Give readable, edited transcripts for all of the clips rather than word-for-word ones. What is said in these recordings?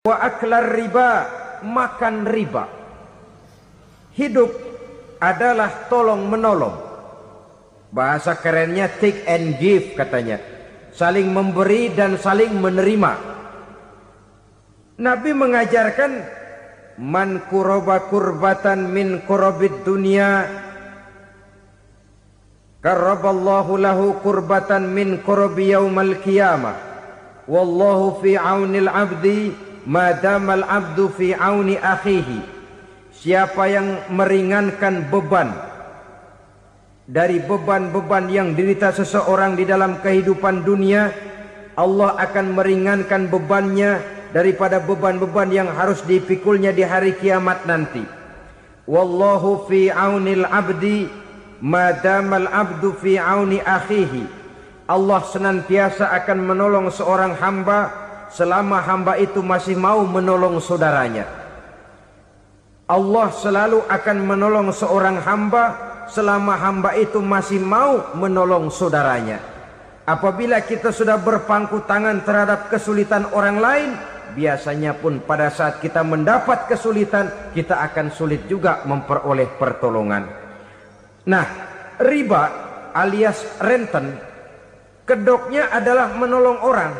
wa aklar riba, makan riba. Hidup adalah tolong menolong. Bahasa kerennya take and give katanya. Saling memberi dan saling menerima. Nabi mengajarkan man kuraba kurbatan min kurabid dunya karaballahu lahu kurbatan min kurabi yaumal qiyamah. Wallahu fi aunil abdi madamal abdu fi auni akhihi. Siapa yang meringankan beban dari beban-beban yang derita seseorang di dalam kehidupan dunia, Allah akan meringankan bebannya daripada beban-beban yang harus dipikulnya di hari kiamat nanti. Wallahu fi aunil abdi madamal abdu fi auni akhihi. Allah senantiasa akan menolong seorang hamba selama hamba itu masih mau menolong saudaranya. Allah selalu akan menolong seorang hamba selama hamba itu masih mau menolong saudaranya. Apabila kita sudah berpangku tangan terhadap kesulitan orang lain, biasanya pun pada saat kita mendapat kesulitan, kita akan sulit juga memperoleh pertolongan. Nah, riba alias renten, kedoknya adalah menolong orang.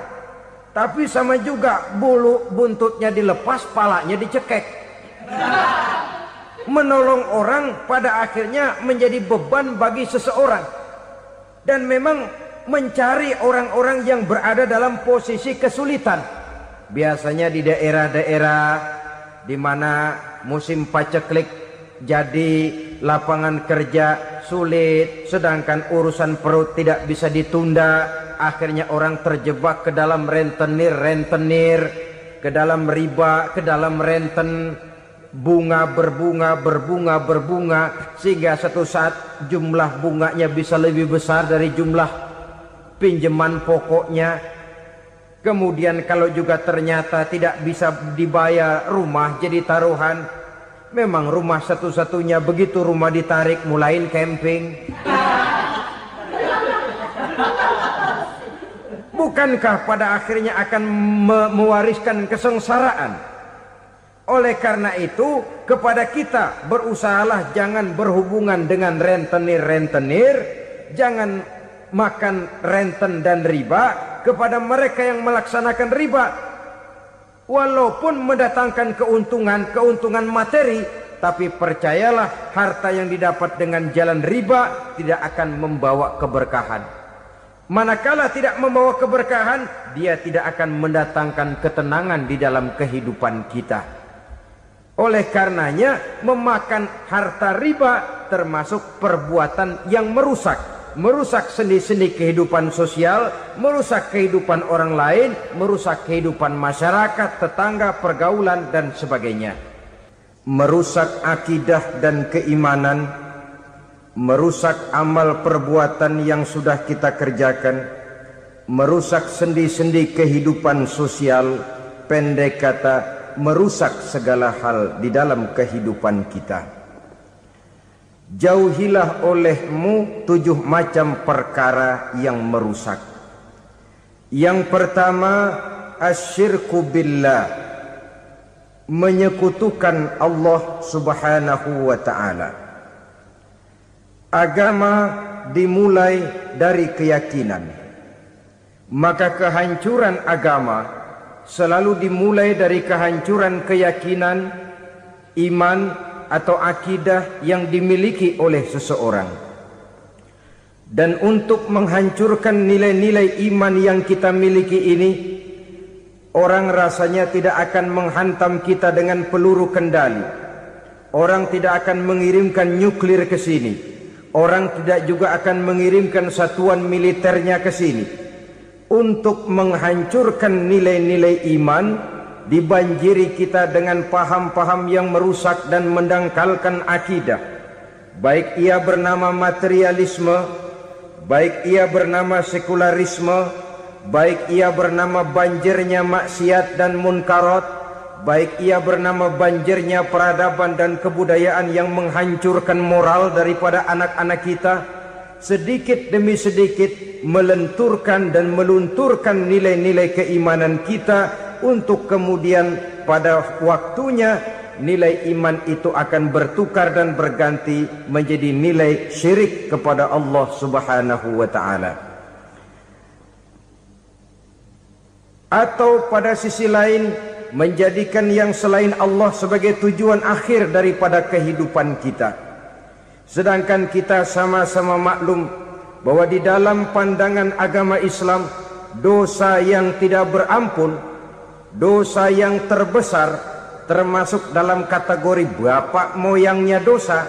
Tapi sama juga bulu buntutnya dilepas, palanya dicekek. Menolong orang pada akhirnya menjadi beban bagi seseorang. Dan memang mencari orang-orang yang berada dalam posisi kesulitan. Biasanya di daerah-daerah di mana musim paceklik jadi lapangan kerja sulit, sedangkan urusan perut tidak bisa ditunda. Akhirnya orang terjebak ke dalam rentenir, ke dalam riba, ke dalam renten, bunga berbunga, sehingga satu saat jumlah bunganya bisa lebih besar dari jumlah pinjaman pokoknya. Kemudian kalau juga ternyata tidak bisa dibayar, rumah jadi taruhan. Memang rumah satu-satunya, begitu rumah ditarik mulain camping. Bukankah pada akhirnya akan mewariskan kesengsaraan? Oleh karena itu, kepada kita berusahalah jangan berhubungan dengan rentenir, jangan makan renten dan riba. Kepada mereka yang melaksanakan riba, walaupun mendatangkan keuntungan materi, tapi percayalah harta yang didapat dengan jalan riba tidak akan membawa keberkahan. Manakala tidak membawa keberkahan, dia tidak akan mendatangkan ketenangan di dalam kehidupan kita. Oleh karenanya, memakan harta riba termasuk perbuatan yang merusak sendi-sendi kehidupan sosial, merusak kehidupan orang lain, merusak kehidupan masyarakat, tetangga, pergaulan, dan sebagainya. Merusak akidah dan keimanan, merusak amal perbuatan yang sudah kita kerjakan, merusak sendi-sendi kehidupan sosial, pendek kata, merusak segala hal di dalam kehidupan kita. Jauhilah olehmu 7 macam perkara yang merusak. Yang pertama, asyirku billah, menyekutukan Allah subhanahu wa ta'ala. Agama dimulai dari keyakinan, maka kehancuran agama selalu dimulai dari kehancuran keyakinan, iman atau akidah yang dimiliki oleh seseorang. Dan untuk menghancurkan nilai-nilai iman yang kita miliki ini, orang rasanya tidak akan menghantam kita dengan peluru kendali. Orang tidak akan mengirimkan nuklir ke sini. Orang tidak juga akan mengirimkan satuan militernya ke sini. Untuk menghancurkan nilai-nilai iman, dibanjiri kita dengan paham-paham yang merusak dan mendangkalkan akidah. Baik ia bernama materialisme, baik ia bernama sekularisme, baik ia bernama banjirnya maksiat dan munkarat, baik ia bernama banjirnya peradaban dan kebudayaan yang menghancurkan moral daripada anak-anak kita. Sedikit demi sedikit melenturkan dan melunturkan nilai-nilai keimanan kita untuk kemudian pada waktunya nilai iman itu akan bertukar dan berganti menjadi nilai syirik kepada Allah Subhanahu wa ta'ala. Atau pada sisi lain menjadikan yang selain Allah sebagai tujuan akhir daripada kehidupan kita. Sedangkan kita sama-sama maklum bahwa di dalam pandangan agama Islam, dosa yang tidak berampun, dosa yang terbesar, termasuk dalam kategori bapak moyangnya dosa,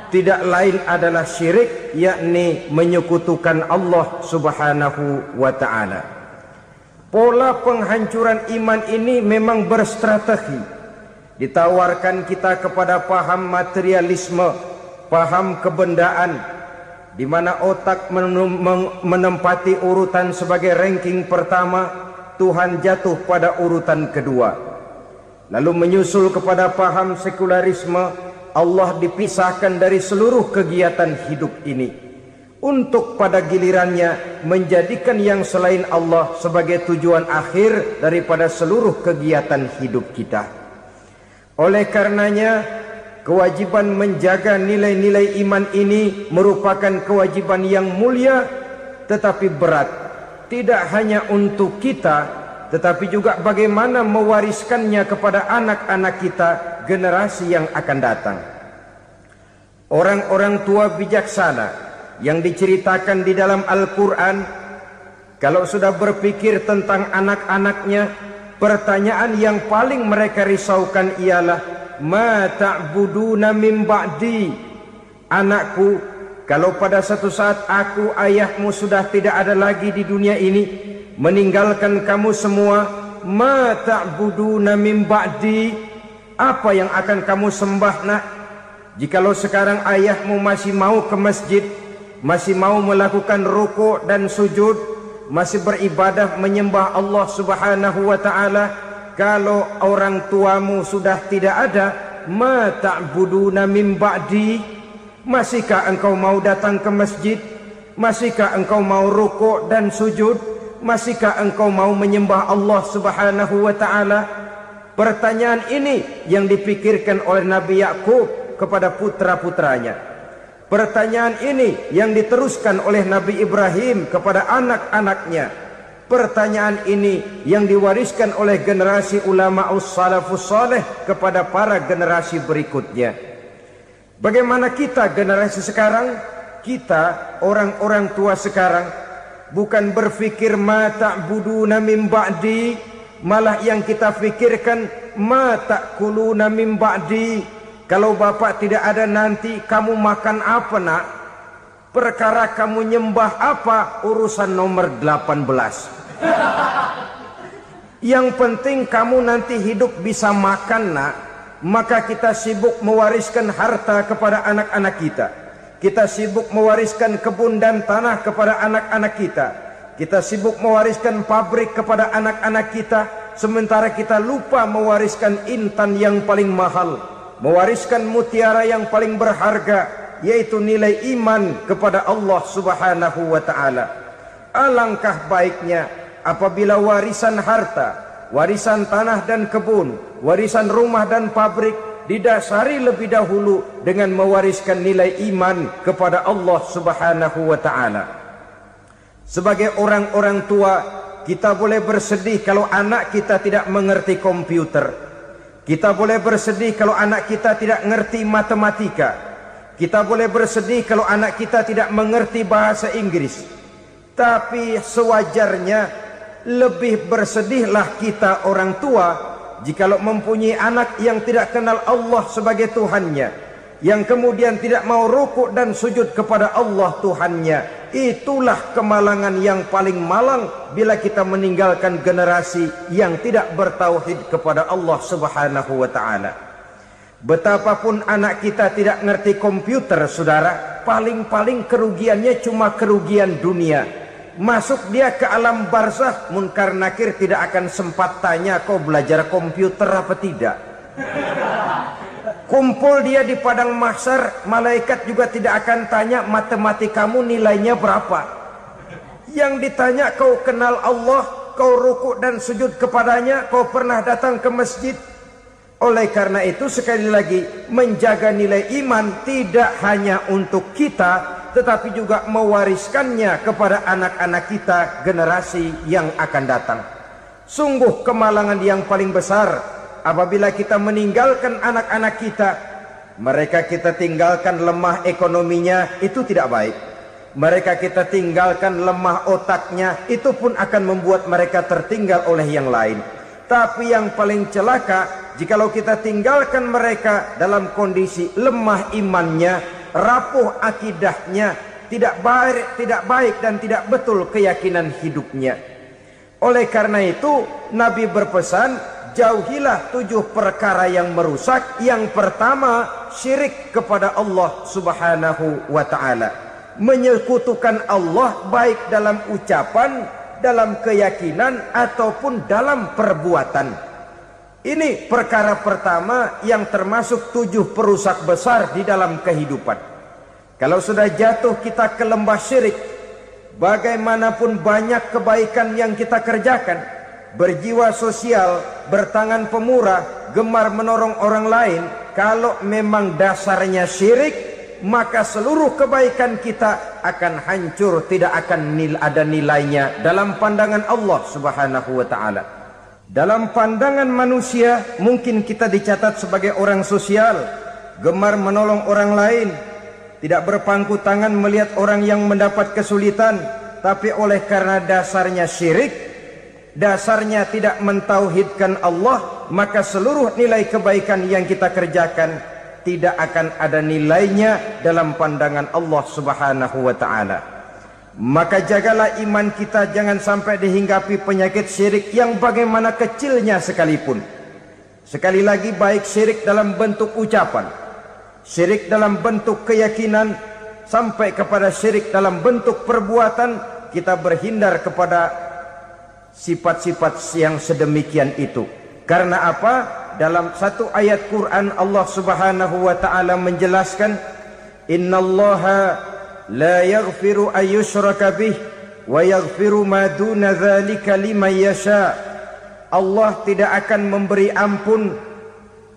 tidak lain adalah syirik, yakni menyekutukan Allah Subhanahu wa ta'ala. Pola penghancuran iman ini memang berstrategi. Ditawarkan kita kepada paham materialisme, paham kebendaan, di mana otak menempati urutan sebagai ranking pertama, Tuhan jatuh pada urutan kedua. Lalu menyusul kepada paham sekularisme, Allah dipisahkan dari seluruh kegiatan hidup ini, untuk pada gilirannya menjadikan yang selain Allah sebagai tujuan akhir daripada seluruh kegiatan hidup kita. Oleh karenanya, kewajiban menjaga nilai-nilai iman ini merupakan kewajiban yang mulia tetapi berat, tidak hanya untuk kita, tetapi juga bagaimana mewariskannya kepada anak-anak kita, generasi yang akan datang. Orang-orang tua bijaksana yang diceritakan di dalam Al-Quran, kalau sudah berpikir tentang anak-anaknya, pertanyaan yang paling mereka risaukan ialah, ma ta'buduna min ba'di. Anakku, kalau pada satu saat aku, ayahmu sudah tidak ada lagi di dunia ini, meninggalkan kamu semua, ma ta'buduna min ba'di, apa yang akan kamu sembah nak? Jikalau sekarang ayahmu masih mau ke masjid, masih mau melakukan rukuk dan sujud, masih beribadah menyembah Allah Subhanahu wa ta'ala, kalau orang tuamu sudah tidak ada, ma ta'buduna min ba'di, masihkah engkau mau datang ke masjid? Masihkah engkau mau rukuk dan sujud? Masihkah engkau mau menyembah Allah Subhanahu wa ta'ala? Pertanyaan ini yang dipikirkan oleh Nabi Yakub kepada putra-putranya. Pertanyaan ini yang diteruskan oleh Nabi Ibrahim kepada anak-anaknya. Pertanyaan ini yang diwariskan oleh generasi ulama salafus saleh kepada para generasi berikutnya. Bagaimana kita generasi sekarang? Kita orang-orang tua sekarang bukan berfikir ma ta'buduna min ba'di, malah yang kita fikirkan ma ta'kuluna min ba'di. Kalau bapak tidak ada nanti kamu makan apa nak? Perkara kamu nyembah apa, urusan nomor 18. Yang penting kamu nanti hidup bisa makan nak. Maka kita sibuk mewariskan harta kepada anak-anak kita. Kita sibuk mewariskan kebun dan tanah kepada anak-anak kita. Kita sibuk mewariskan pabrik kepada anak-anak kita, sementara kita lupa mewariskan intan yang paling mahal, mewariskan mutiara yang paling berharga, yaitu nilai iman kepada Allah Subhanahu wa ta'ala. Alangkah baiknya apabila warisan harta, warisan tanah dan kebun, warisan rumah dan pabrik didasari lebih dahulu dengan mewariskan nilai iman kepada Allah Subhanahu wa ta'ala. Sebagai orang-orang tua, kita boleh bersedih kalau anak kita tidak mengerti komputer. Kita boleh bersedih kalau anak kita tidak mengerti matematika. Kita boleh bersedih kalau anak kita tidak mengerti bahasa Inggris. Tapi sewajarnya lebih bersedihlah kita orang tua jikalau mempunyai anak yang tidak kenal Allah sebagai Tuhannya, yang kemudian tidak mau rukuk dan sujud kepada Allah Tuhannya. Itulah kemalangan yang paling malang bila kita meninggalkan generasi yang tidak bertauhid kepada Allah Subhanahu wa ta'ala. Betapapun anak kita tidak ngerti komputer, saudara, paling-paling kerugiannya cuma kerugian dunia. Masuk dia ke alam barzakh, munkar nakir tidak akan sempat tanya kau belajar komputer apa tidak. Kumpul dia di padang mahsyar, malaikat juga tidak akan tanya matematikamu nilainya berapa. Yang ditanya kau kenal Allah, kau rukuk dan sujud kepadanya, kau pernah datang ke masjid. Oleh karena itu sekali lagi, menjaga nilai iman tidak hanya untuk kita, tetapi juga mewariskannya kepada anak-anak kita, generasi yang akan datang. Sungguh kemalangan yang paling besar apabila kita meninggalkan anak-anak kita. Mereka kita tinggalkan lemah ekonominya, itu tidak baik. Mereka kita tinggalkan lemah otaknya, itu pun akan membuat mereka tertinggal oleh yang lain. Tapi yang paling celaka, jikalau kita tinggalkan mereka dalam kondisi lemah imannya, rapuh akidahnya, tidak baik dan tidak betul keyakinan hidupnya. Oleh karena itu Nabi berpesan, jauhilah 7 perkara yang merusak. Yang pertama, syirik kepada Allah Subhanahu wa ta'ala, menyekutukan Allah baik dalam ucapan, dalam keyakinan ataupun dalam perbuatan. Ini perkara pertama yang termasuk 7 perusak besar di dalam kehidupan. Kalau sudah jatuh kita ke lembah syirik, bagaimanapun banyak kebaikan yang kita kerjakan, berjiwa sosial, bertangan pemurah, gemar menolong orang lain, kalau memang dasarnya syirik, maka seluruh kebaikan kita akan hancur, tidak akan ada nilainya dalam pandangan Allah Subhanahu wa ta'ala. Dalam pandangan manusia mungkin kita dicatat sebagai orang sosial, gemar menolong orang lain, tidak berpangku tangan melihat orang yang mendapat kesulitan. Tapi oleh karena dasarnya syirik, dasarnya tidak mentauhidkan Allah, maka seluruh nilai kebaikan yang kita kerjakan tidak akan ada nilainya dalam pandangan Allah Subhanahu wa ta'ala. Maka jagalah iman kita, jangan sampai dihinggapi penyakit syirik yang bagaimana kecilnya sekalipun. Sekali lagi, baik syirik dalam bentuk ucapan, syirik dalam bentuk keyakinan, sampai kepada syirik dalam bentuk perbuatan, kita berhindar kepada sifat-sifat yang sedemikian itu. Karena apa? Dalam satu ayat Quran Allah Subhanahu wa ta'ala menjelaskan, innallaha la yaghfiru ayyushraka bih wa yaghfiru ma duna dzalika liman yasha. Allah tidak akan memberi ampun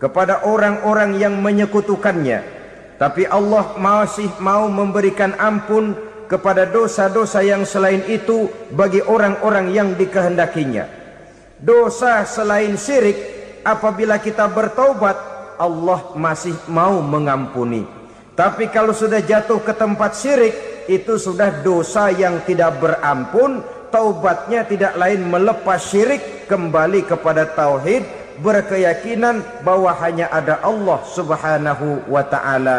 kepada orang-orang yang menyekutukannya, tapi Allah masih mau memberikan ampun kepada dosa-dosa yang selain itu bagi orang-orang yang dikehendakinya. Dosa selain syirik, apabila kita bertaubat, Allah masih mau mengampuni. Tapi kalau sudah jatuh ke tempat syirik, itu sudah dosa yang tidak berampun. Taubatnya tidak lain melepas syirik, kembali kepada tauhid, berkeyakinan bahwa hanya ada Allah Subhanahu wa ta'ala,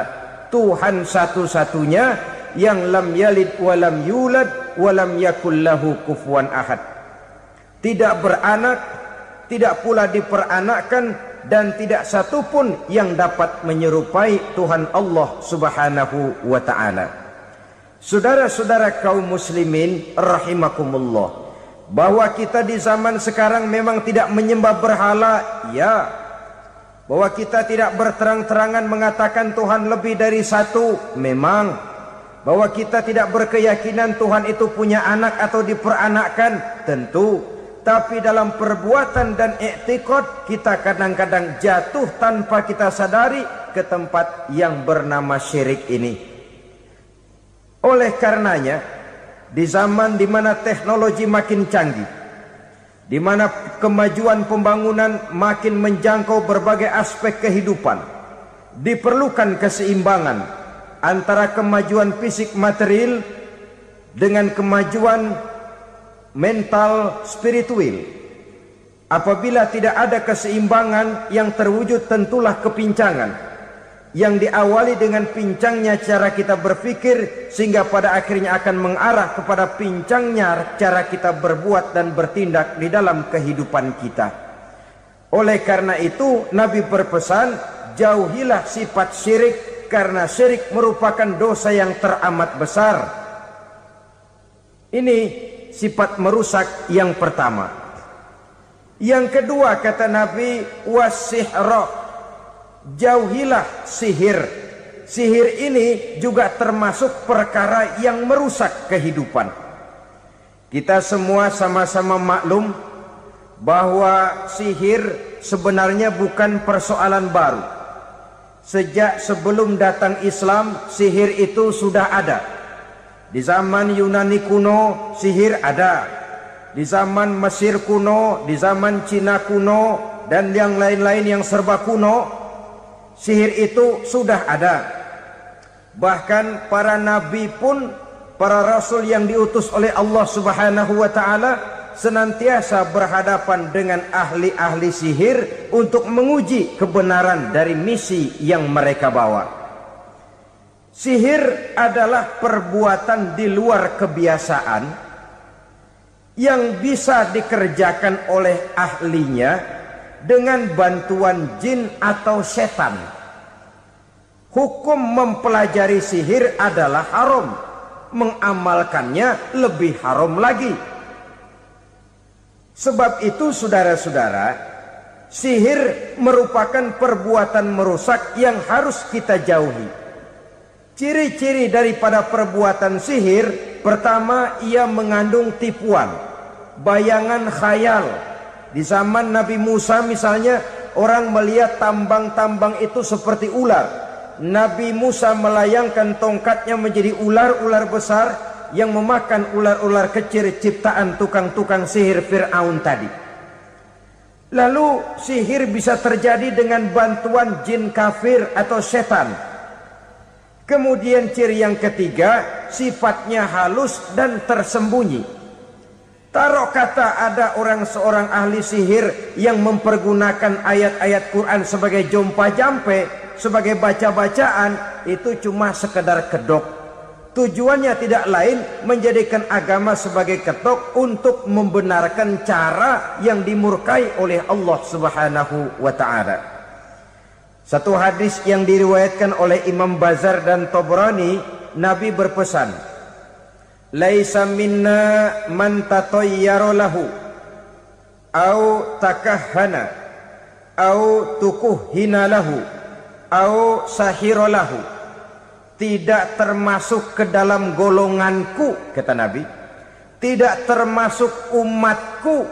Tuhan satu-satunya, yang lam yalid walam yulad walam yakul lahu kufuwan ahad. Tidak beranak, tidak pula diperanakkan, dan tidak satupun yang dapat menyerupai Tuhan Allah Subhanahu wa ta'ala. Saudara-saudara kaum muslimin rahimakumullah, bahwa kita di zaman sekarang memang tidak menyembah berhala, ya. Bahwa kita tidak berterang-terangan mengatakan Tuhan lebih dari satu, memang. Bahwa kita tidak berkeyakinan Tuhan itu punya anak atau diperanakkan, tentu. Tapi dalam perbuatan dan i'tiqad, kita kadang-kadang jatuh tanpa kita sadari ke tempat yang bernama syirik ini. Oleh karenanya, di zaman di mana teknologi makin canggih, di mana kemajuan pembangunan makin menjangkau berbagai aspek kehidupan, diperlukan keseimbangan antara kemajuan fisik material dengan kemajuan mental spiritual. Apabila tidak ada keseimbangan, yang terwujud tentulah kepincangan, yang diawali dengan pincangnya cara kita berpikir, sehingga pada akhirnya akan mengarah kepada pincangnya cara kita berbuat dan bertindak di dalam kehidupan kita. Oleh karena itu Nabi berpesan, jauhilah sifat syirik, karena syirik merupakan dosa yang teramat besar. Ini sifat merusak yang pertama. Yang kedua, kata Nabi, wasihra, jauhilah sihir. Sihir ini juga termasuk perkara yang merusak kehidupan. Kita semua sama-sama maklum bahwa sihir sebenarnya bukan persoalan baru. Sejak sebelum datang Islam, sihir itu sudah ada. Di zaman Yunani kuno, sihir ada. Di zaman Mesir kuno, di zaman Cina kuno, dan yang lain-lain yang serba kuno, sihir itu sudah ada. Bahkan para nabi pun, para rasul yang diutus oleh Allah Subhanahu wa taala senantiasa berhadapan dengan ahli-ahli sihir untuk menguji kebenaran dari misi yang mereka bawa. Sihir adalah perbuatan di luar kebiasaan yang bisa dikerjakan oleh ahlinya dengan bantuan jin atau setan. Hukum mempelajari sihir adalah haram, mengamalkannya lebih haram lagi. Sebab itu saudara-saudara, sihir merupakan perbuatan merusak yang harus kita jauhi. Ciri-ciri daripada perbuatan sihir, pertama, ia mengandung tipuan, bayangan khayal. Di zaman Nabi Musa misalnya, orang melihat tambang-tambang itu seperti ular. Nabi Musa melayangkan tongkatnya menjadi ular-ular besar yang memakan ular-ular kecil ciptaan tukang-tukang sihir Fir'aun tadi. Lalu sihir bisa terjadi dengan bantuan jin kafir atau setan. Kemudian ciri yang ketiga, sifatnya halus dan tersembunyi. Taruh kata ada seorang ahli sihir yang mempergunakan ayat-ayat Quran sebagai jompa-jampe, sebagai baca-bacaan, itu cuma sekedar kedok. Tujuannya tidak lain menjadikan agama sebagai ketok untuk membenarkan cara yang dimurkai oleh Allah Subhanahu wa taala. Satu hadis yang diriwayatkan oleh Imam Bazar dan Tabrani, Nabi berpesan, "Laisa minna man tatayyara lahu au takahhana au tukuhhina lahu au sahira lahu." Tidak termasuk ke dalam golonganku, kata Nabi. Tidak termasuk umatku.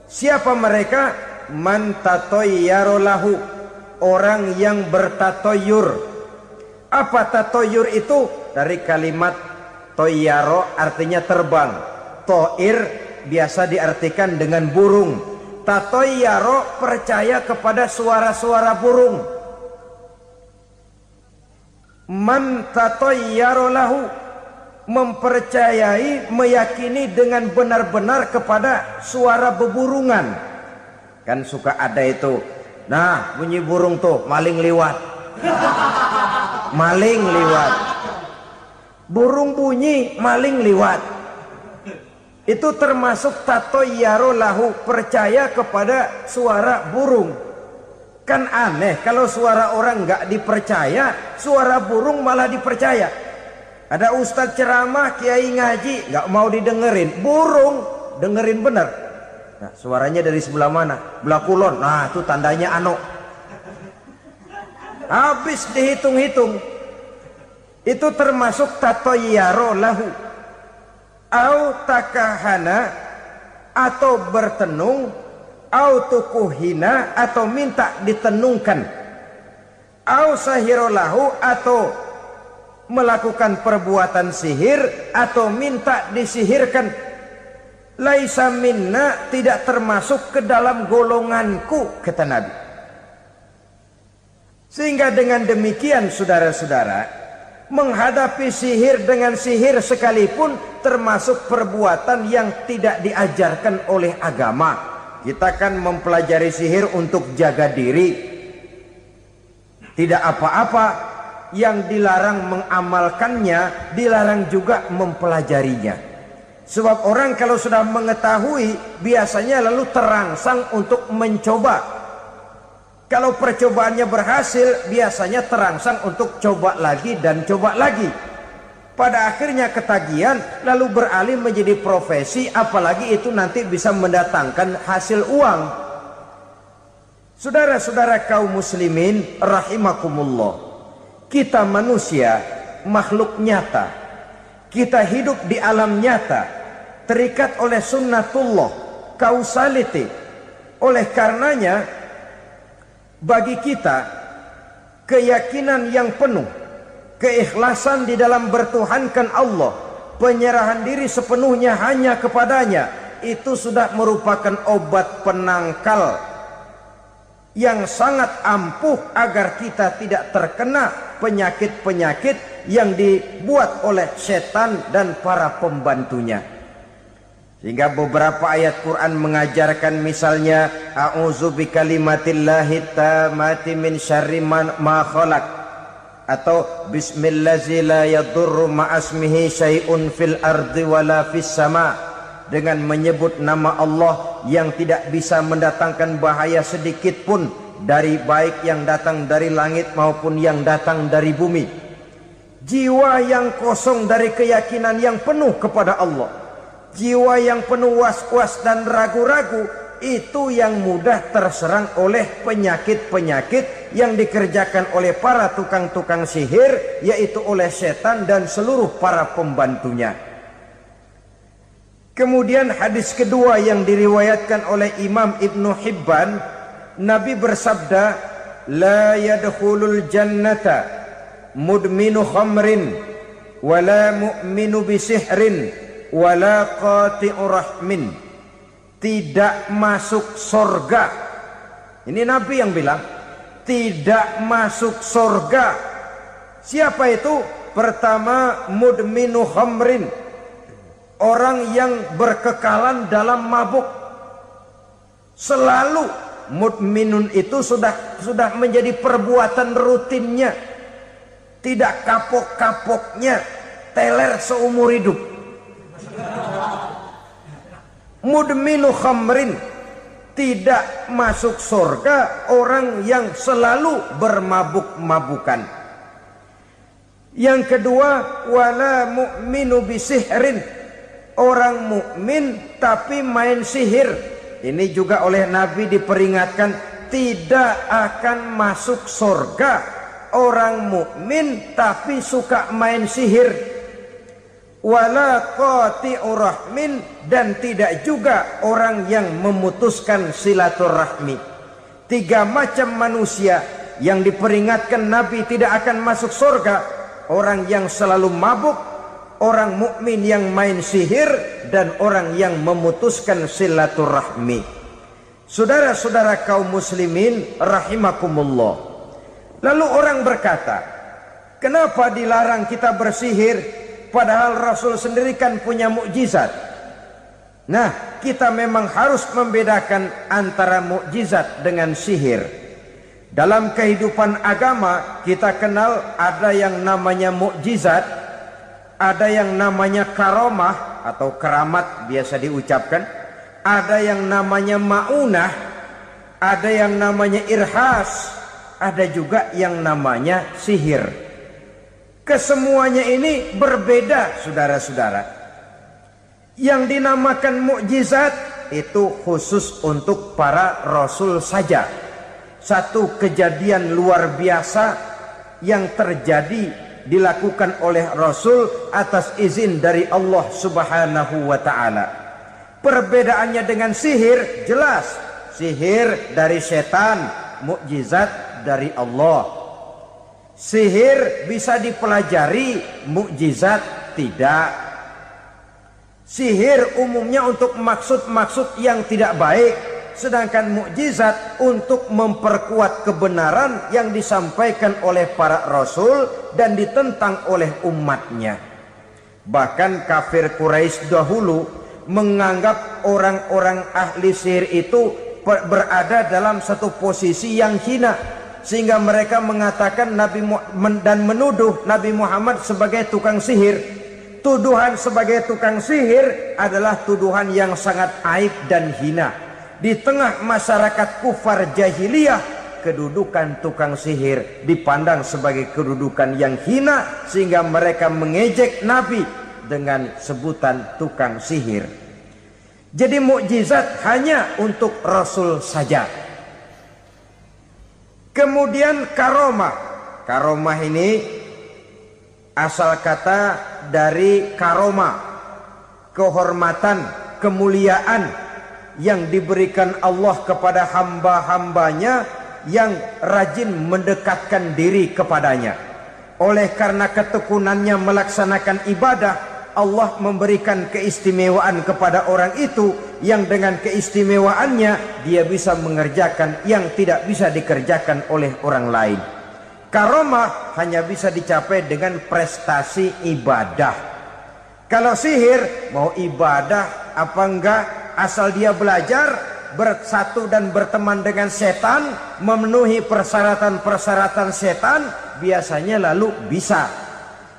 Siapa mereka? Man tatayyara lahu, orang yang bertatoyur. Apa tatoyur itu? Dari kalimat toyaro artinya terbang. Toir biasa diartikan dengan burung. Tatoyaro percaya kepada suara-suara burung. Man tatayyara lahu, mempercayai, meyakini dengan benar-benar kepada suara beburungan. Kan suka ada itu, nah bunyi burung tuh, maling liwat. Maling liwat. Burung bunyi, maling liwat. Itu termasuk tatayyara lahu, percaya kepada suara burung. Kan aneh kalau suara orang nggak dipercaya, suara burung malah dipercaya. Ada ustadz ceramah, kiai ngaji, nggak mau didengerin, burung dengerin bener. Nah, suaranya dari sebelah mana? Belah kulon. Nah, itu tandanya ano. Habis dihitung-hitung. Itu termasuk tatayyara lahu. Au takahana, atau bertenung, au tukuhina, atau minta ditenungkan, au sahirolahu, atau melakukan perbuatan sihir atau minta disihirkan. Laisa minna, tidak termasuk ke dalam golonganku, kata Nabi. Sehingga dengan demikian saudara-saudara, menghadapi sihir dengan sihir sekalipun termasuk perbuatan yang tidak diajarkan oleh agama. Kita kan mempelajari sihir untuk jaga diri. Tidak apa-apa, yang dilarang mengamalkannya, dilarang juga mempelajarinya. Sebab orang kalau sudah mengetahui, biasanya lalu terangsang untuk mencoba. Kalau percobaannya berhasil, biasanya terangsang untuk coba lagi dan coba lagi. Pada akhirnya ketagihan, lalu beralih menjadi profesi, apalagi itu nanti bisa mendatangkan hasil uang. Saudara-saudara kaum muslimin rahimakumullah, kita manusia makhluk nyata, kita hidup di alam nyata, terikat oleh sunnatullah, causality. Oleh karenanya bagi kita keyakinan yang penuh, keikhlasan di dalam bertuhankan Allah, penyerahan diri sepenuhnya hanya kepadanya, itu sudah merupakan obat penangkal yang sangat ampuh agar kita tidak terkena penyakit-penyakit yang dibuat oleh setan dan para pembantunya. Sehingga beberapa ayat Quran mengajarkan, misalnya a'udzu bikalimatillahi tammati min syarri ma khalaq, atau bismillazi la yadurru ma'asmihi syai'un fil ardi wala fis sama', dengan menyebut nama Allah yang tidak bisa mendatangkan bahaya sedikit pun dari baik yang datang dari langit maupun yang datang dari bumi. Jiwa yang kosong dari keyakinan yang penuh kepada Allah, jiwa yang penuh was-was dan ragu-ragu, itu yang mudah terserang oleh penyakit-penyakit yang dikerjakan oleh para tukang-tukang sihir, yaitu oleh setan dan seluruh para pembantunya. Kemudian hadis kedua yang diriwayatkan oleh Imam Ibnu Hibban, Nabi bersabda, la yadkhulul jannata mudminu khamrin wala mu'minu bisihrin wala qati'u rahmin. Tidak masuk surga. Ini Nabi yang bilang, tidak masuk surga. Siapa itu? Pertama, mudminu khamrin, orang yang berkekalan dalam mabuk. Selalu mudminun itu sudah menjadi perbuatan rutinnya, tidak kapok-kapoknya, teler seumur hidup. Mudminu khamrin, tidak masuk surga orang yang selalu bermabuk-mabukan. Yang kedua, wala mu'minu bisihrin, orang mukmin tapi main sihir. Ini juga oleh Nabi diperingatkan, tidak akan masuk surga orang mukmin tapi suka main sihir. Wala qati'u rahmin, dan tidak juga orang yang memutuskan silaturahmi. Tiga macam manusia yang diperingatkan Nabi tidak akan masuk surga: orang yang selalu mabuk, orang mukmin yang main sihir, dan orang yang memutuskan silaturahmi. Saudara-saudara kaum muslimin rahimakumullah. Lalu orang berkata, kenapa dilarang kita bersihir padahal Rasul sendiri kan punya mukjizat? Nah, kita memang harus membedakan antara mukjizat dengan sihir. Dalam kehidupan agama kita kenal ada yang namanya mukjizat, ada yang namanya karomah atau keramat biasa diucapkan, ada yang namanya maunah, ada yang namanya irhas, ada juga yang namanya sihir. Kesemuanya ini berbeda, saudara-saudara. Yang dinamakan mukjizat itu khusus untuk para rasul saja. Satu kejadian luar biasa yang terjadi dilakukan oleh Rasul atas izin dari Allah Subhanahu wa ta'ala. Perbedaannya dengan sihir jelas. Sihir dari setan, mukjizat dari Allah. Sihir bisa dipelajari, mukjizat tidak. Sihir umumnya untuk maksud-maksud yang tidak baik, sedangkan mukjizat untuk memperkuat kebenaran yang disampaikan oleh para rasul dan ditentang oleh umatnya. Bahkan kafir Quraisy dahulu menganggap orang-orang ahli sihir itu berada dalam satu posisi yang hina, sehingga mereka mengatakan dan menuduh Nabi Muhammad sebagai tukang sihir. Tuduhan sebagai tukang sihir adalah tuduhan yang sangat aib dan hina. Di tengah masyarakat kufar jahiliyah, kedudukan tukang sihir dipandang sebagai kedudukan yang hina, sehingga mereka mengejek Nabi dengan sebutan tukang sihir. Jadi mukjizat hanya untuk Rasul saja. Kemudian karomah. Karomah ini asal kata dari karoma. kehormatan, kemuliaan yang diberikan Allah kepada hamba-hambanya yang rajin mendekatkan diri kepadanya. Oleh karena ketekunannya melaksanakan ibadah, Allah memberikan keistimewaan kepada orang itu yang dengan keistimewaannya dia bisa mengerjakan yang tidak bisa dikerjakan oleh orang lain. Karomah hanya bisa dicapai dengan prestasi ibadah. Kalau sihir mau ibadah apa enggak, asal dia belajar, bersatu dan berteman dengan setan, memenuhi persyaratan-persyaratan setan, biasanya lalu bisa.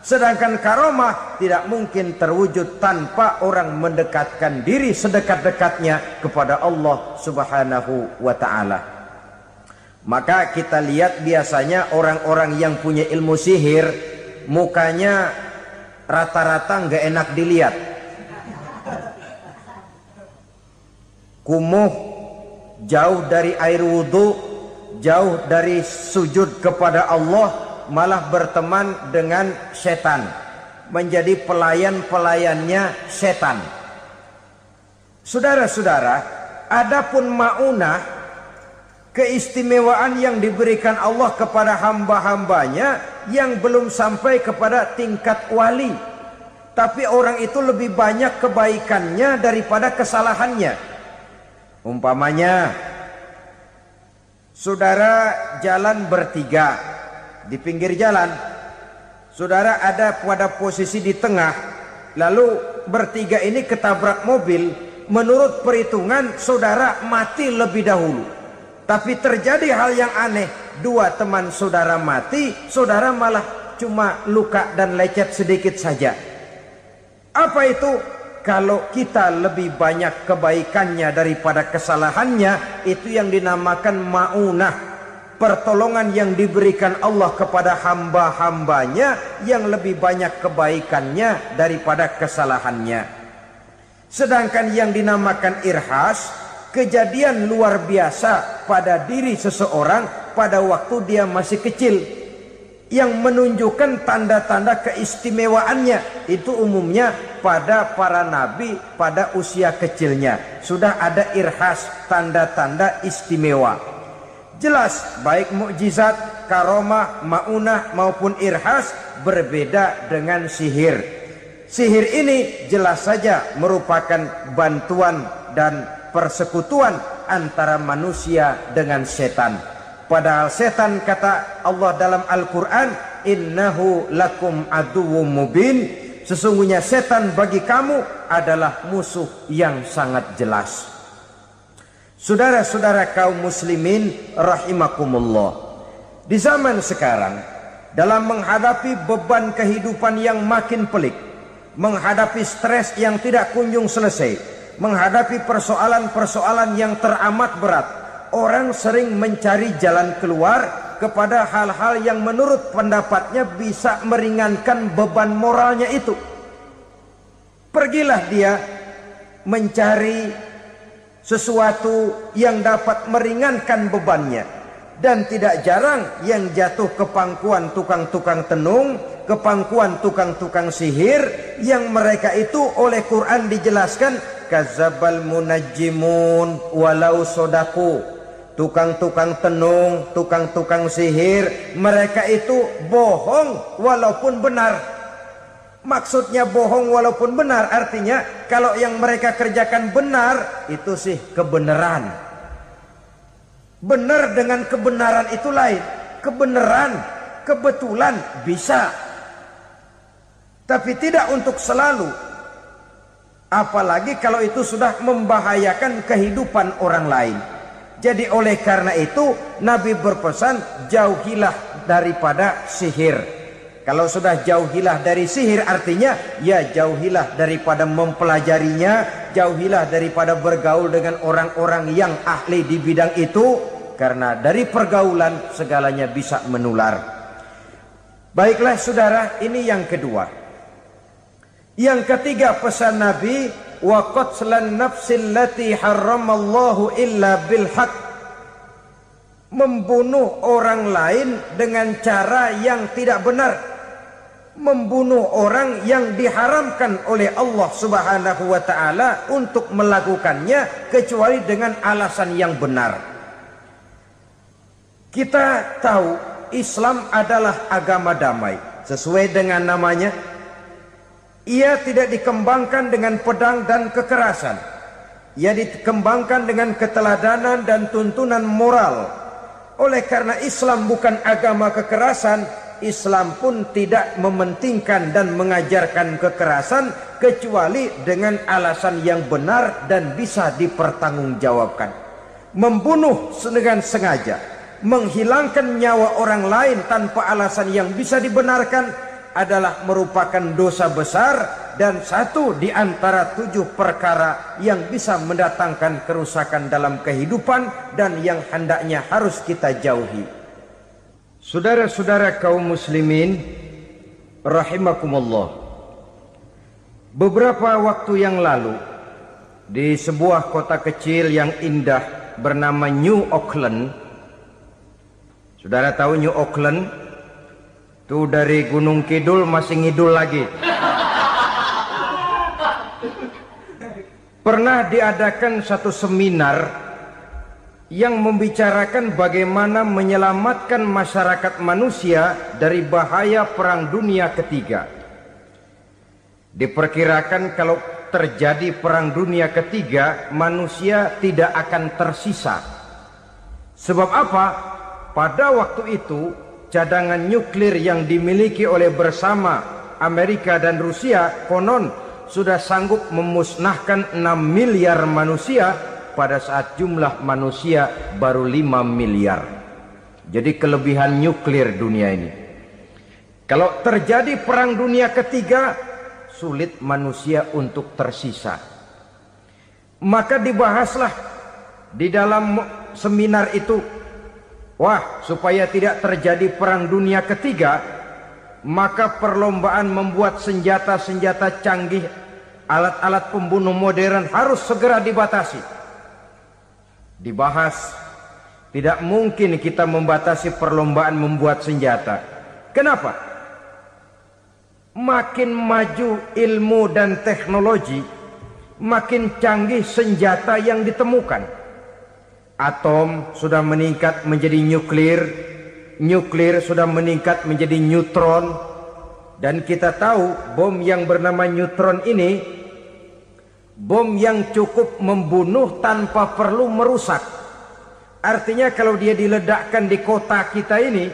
Sedangkan karomah tidak mungkin terwujud tanpa orang mendekatkan diri sedekat-dekatnya kepada Allah Subhanahu wa ta'ala. Maka kita lihat biasanya orang-orang yang punya ilmu sihir, mukanya rata-rata nggak enak dilihat. Kumuh, jauh dari air wudhu, jauh dari sujud kepada Allah, malah berteman dengan setan, menjadi pelayan-pelayannya setan. Saudara-saudara, adapun maunah, keistimewaan yang diberikan Allah kepada hamba-hambanya yang belum sampai kepada tingkat wali, tapi orang itu lebih banyak kebaikannya daripada kesalahannya. Umpamanya, saudara jalan bertiga di pinggir jalan, saudara ada pada posisi di tengah, lalu bertiga ini ketabrak mobil. Menurut perhitungan saudara mati lebih dahulu, tapi terjadi hal yang aneh, dua teman saudara mati, saudara malah cuma luka dan lecet sedikit saja. Apa itu? Kalau kita lebih banyak kebaikannya daripada kesalahannya, itu yang dinamakan maunah, pertolongan yang diberikan Allah kepada hamba-hambanya yang lebih banyak kebaikannya daripada kesalahannya. Sedangkan yang dinamakan irhas, kejadian luar biasa pada diri seseorang pada waktu dia masih kecil, yang menunjukkan tanda-tanda keistimewaannya. Itu umumnya pada para nabi pada usia kecilnya sudah ada irhas, tanda-tanda istimewa. Jelas baik mukjizat, karomah, maunah maupun irhas berbeda dengan sihir. Sihir ini jelas saja merupakan bantuan dan persekutuan antara manusia dengan setan. Padahal setan, kata Allah dalam Al-Quran, innahu lakum aduwwum mubin, sesungguhnya setan bagi kamu adalah musuh yang sangat jelas. Saudara-saudara kaum muslimin rahimakumullah, di zaman sekarang dalam menghadapi beban kehidupan yang makin pelik, menghadapi stres yang tidak kunjung selesai, menghadapi persoalan-persoalan yang teramat berat, orang sering mencari jalan keluar kepada hal-hal yang menurut pendapatnya bisa meringankan beban moralnya itu. Pergilah dia mencari sesuatu yang dapat meringankan bebannya. Dan tidak jarang yang jatuh ke pangkuan tukang-tukang tenung, ke pangkuan tukang-tukang sihir, yang mereka itu oleh Quran dijelaskan kazabal munajjimun walau sodaku. Tukang-tukang tenung, tukang-tukang sihir, mereka itu bohong walaupun benar. Maksudnya bohong walaupun benar, artinya kalau yang mereka kerjakan benar, itu sih kebenaran. Benar dengan kebenaran itu lain. Kebenaran, kebetulan bisa, tapi tidak untuk selalu. Apalagi kalau itu sudah membahayakan kehidupan orang lain. Jadi oleh karena itu Nabi berpesan, jauhilah daripada sihir. Kalau sudah jauhilah dari sihir, artinya ya jauhilah daripada mempelajarinya, jauhilah daripada bergaul dengan orang-orang yang ahli di bidang itu, karena dari pergaulan segalanya bisa menular. Baiklah saudara, ini yang kedua. Yang ketiga pesan Nabi, wa qatlan nafsil lati harramallahu illa bil haq, membunuh orang lain dengan cara yang tidak benar. membunuh orang yang diharamkan oleh Allah Subhanahu wa taala untuk melakukannya kecuali dengan alasan yang benar. Kita tahu Islam adalah agama damai. Sesuai dengan namanya, ia tidak dikembangkan dengan pedang dan kekerasan. Ia dikembangkan dengan keteladanan dan tuntunan moral. Oleh karena Islam bukan agama kekerasan, Islam pun tidak mementingkan dan mengajarkan kekerasan kecuali dengan alasan yang benar dan bisa dipertanggungjawabkan. Membunuh dengan sengaja, menghilangkan nyawa orang lain tanpa alasan yang bisa dibenarkan adalah merupakan dosa besar dan satu di antara 7 perkara yang bisa mendatangkan kerusakan dalam kehidupan dan yang hendaknya harus kita jauhi. Saudara-saudara kaum muslimin rahimakumullah, beberapa waktu yang lalu di sebuah kota kecil yang indah bernama New Auckland. Saudara tahu New Auckland? Itu dari Gunung Kidul masih ngidul lagi. Pernah diadakan satu seminar yang membicarakan bagaimana menyelamatkan masyarakat manusia dari bahaya Perang Dunia Ketiga. Diperkirakan kalau terjadi Perang Dunia Ketiga, manusia tidak akan tersisa. Sebab apa? Pada waktu itu, cadangan nuklir yang dimiliki oleh bersama Amerika dan Rusia konon sudah sanggup memusnahkan 6 miliar manusia pada saat jumlah manusia baru 5 miliar. Jadi kelebihan nuklir dunia ini. Kalau terjadi Perang Dunia Ketiga, sulit manusia untuk tersisa. Maka dibahaslah di dalam seminar itu, wah, supaya tidak terjadi Perang Dunia Ketiga, maka perlombaan membuat senjata-senjata canggih, alat-alat pembunuh modern harus segera dibatasi. Dibahas, tidak mungkin kita membatasi perlombaan membuat senjata. Kenapa? Makin maju ilmu dan teknologi, makin canggih senjata yang ditemukan. Atom sudah meningkat menjadi nuklir, nuklir sudah meningkat menjadi neutron, dan kita tahu bom yang bernama neutron ini bom yang cukup membunuh tanpa perlu merusak. Artinya kalau dia diledakkan di kota kita ini,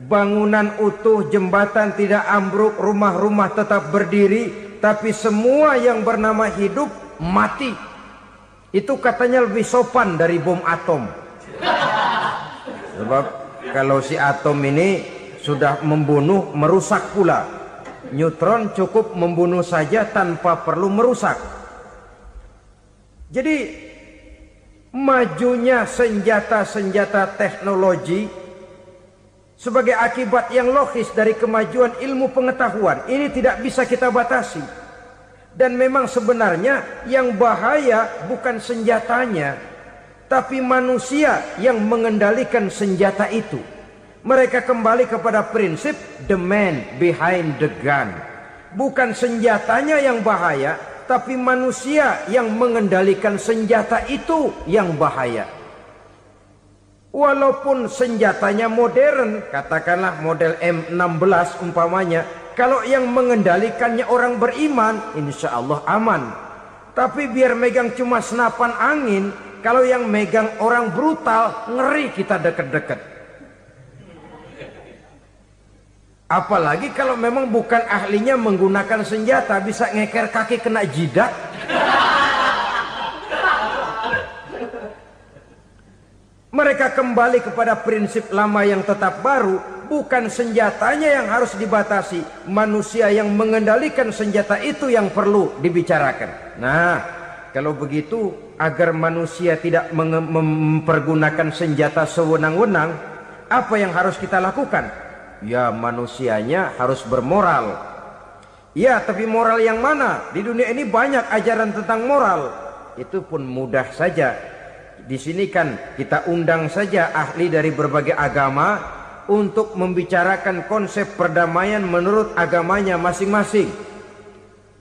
bangunan utuh, jembatan tidak ambruk, rumah-rumah tetap berdiri, tapi semua yang bernama hidup mati. Itu katanya lebih sopan dari bom atom. Sebab kalau si atom ini sudah membunuh, merusak pula. Neutron cukup membunuh saja tanpa perlu merusak. Jadi majunya senjata-senjata teknologi sebagai akibat yang logis dari kemajuan ilmu pengetahuan ini tidak bisa kita batasi. Dan memang sebenarnya yang bahaya bukan senjatanya, tapi manusia yang mengendalikan senjata itu. Mereka kembali kepada prinsip the man behind the gun. Bukan senjatanya yang bahaya, tapi manusia yang mengendalikan senjata itu yang bahaya. Walaupun senjatanya modern, katakanlah model M16 umpamanya, kalau yang mengendalikannya orang beriman, insya Allah aman. Tapi biar megang cuma senapan angin, kalau yang megang orang brutal, ngeri kita deket-deket. Apalagi kalau memang bukan ahlinya menggunakan senjata, bisa ngeker kaki kena jidat. Mereka kembali kepada prinsip lama yang tetap baru, bukan senjatanya yang harus dibatasi, manusia yang mengendalikan senjata itu yang perlu dibicarakan. Nah, kalau begitu agar manusia tidak mempergunakan senjata sewenang-wenang, apa yang harus kita lakukan? Ya, manusianya harus bermoral. Ya, tapi moral yang mana? Di dunia ini banyak ajaran tentang moral. Itu pun mudah saja. Di sini kan kita undang saja ahli dari berbagai agama, untuk membicarakan konsep perdamaian menurut agamanya masing-masing.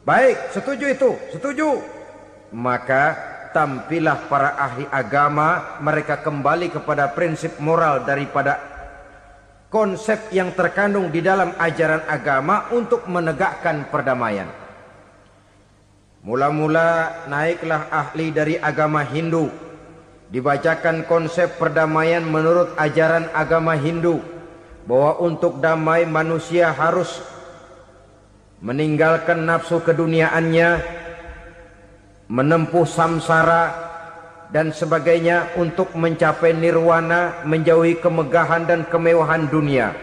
Baik, setuju itu, setuju. Maka tampillah para ahli agama, mereka kembali kepada prinsip moral daripada konsep yang terkandung di dalam ajaran agama untuk menegakkan perdamaian. Mula-mula naiklah ahli dari agama Hindu, dibacakan konsep perdamaian menurut ajaran agama Hindu, bahwa untuk damai manusia harus meninggalkan nafsu keduniaannya, menempuh samsara dan sebagainya untuk mencapai nirwana, menjauhi kemegahan dan kemewahan dunia.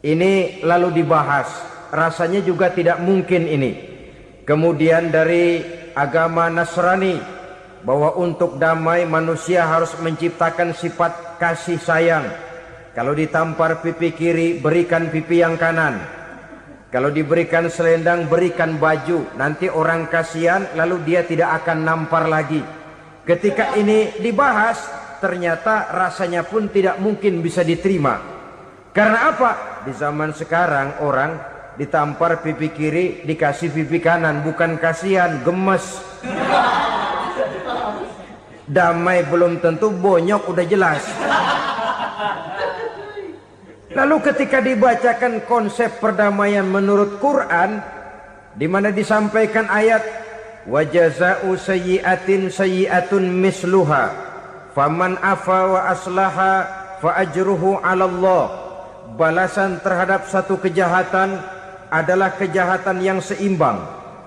Ini lalu dibahas, rasanya juga tidak mungkin ini. Kemudian dari agama Nasrani, bahwa untuk damai manusia harus menciptakan sifat kasih sayang. Kalau ditampar pipi kiri, berikan pipi yang kanan. Kalau diberikan selendang, berikan baju. Nanti orang kasihan, lalu dia tidak akan nampar lagi. Ketika ini dibahas, ternyata rasanya pun tidak mungkin bisa diterima. Karena apa? Di zaman sekarang orang ditampar pipi kiri, dikasih pipi kanan, bukan kasihan, gemes. Damai belum tentu, bonyok udah jelas. Lalu ketika dibacakan konsep perdamaian menurut Quran, di mana disampaikan ayat wa jazaa'u sayyi'atin sayyi'atun misluha faman afa wa aslaha fa ajruhu 'ala Allah. Balasan terhadap satu kejahatan adalah kejahatan yang seimbang,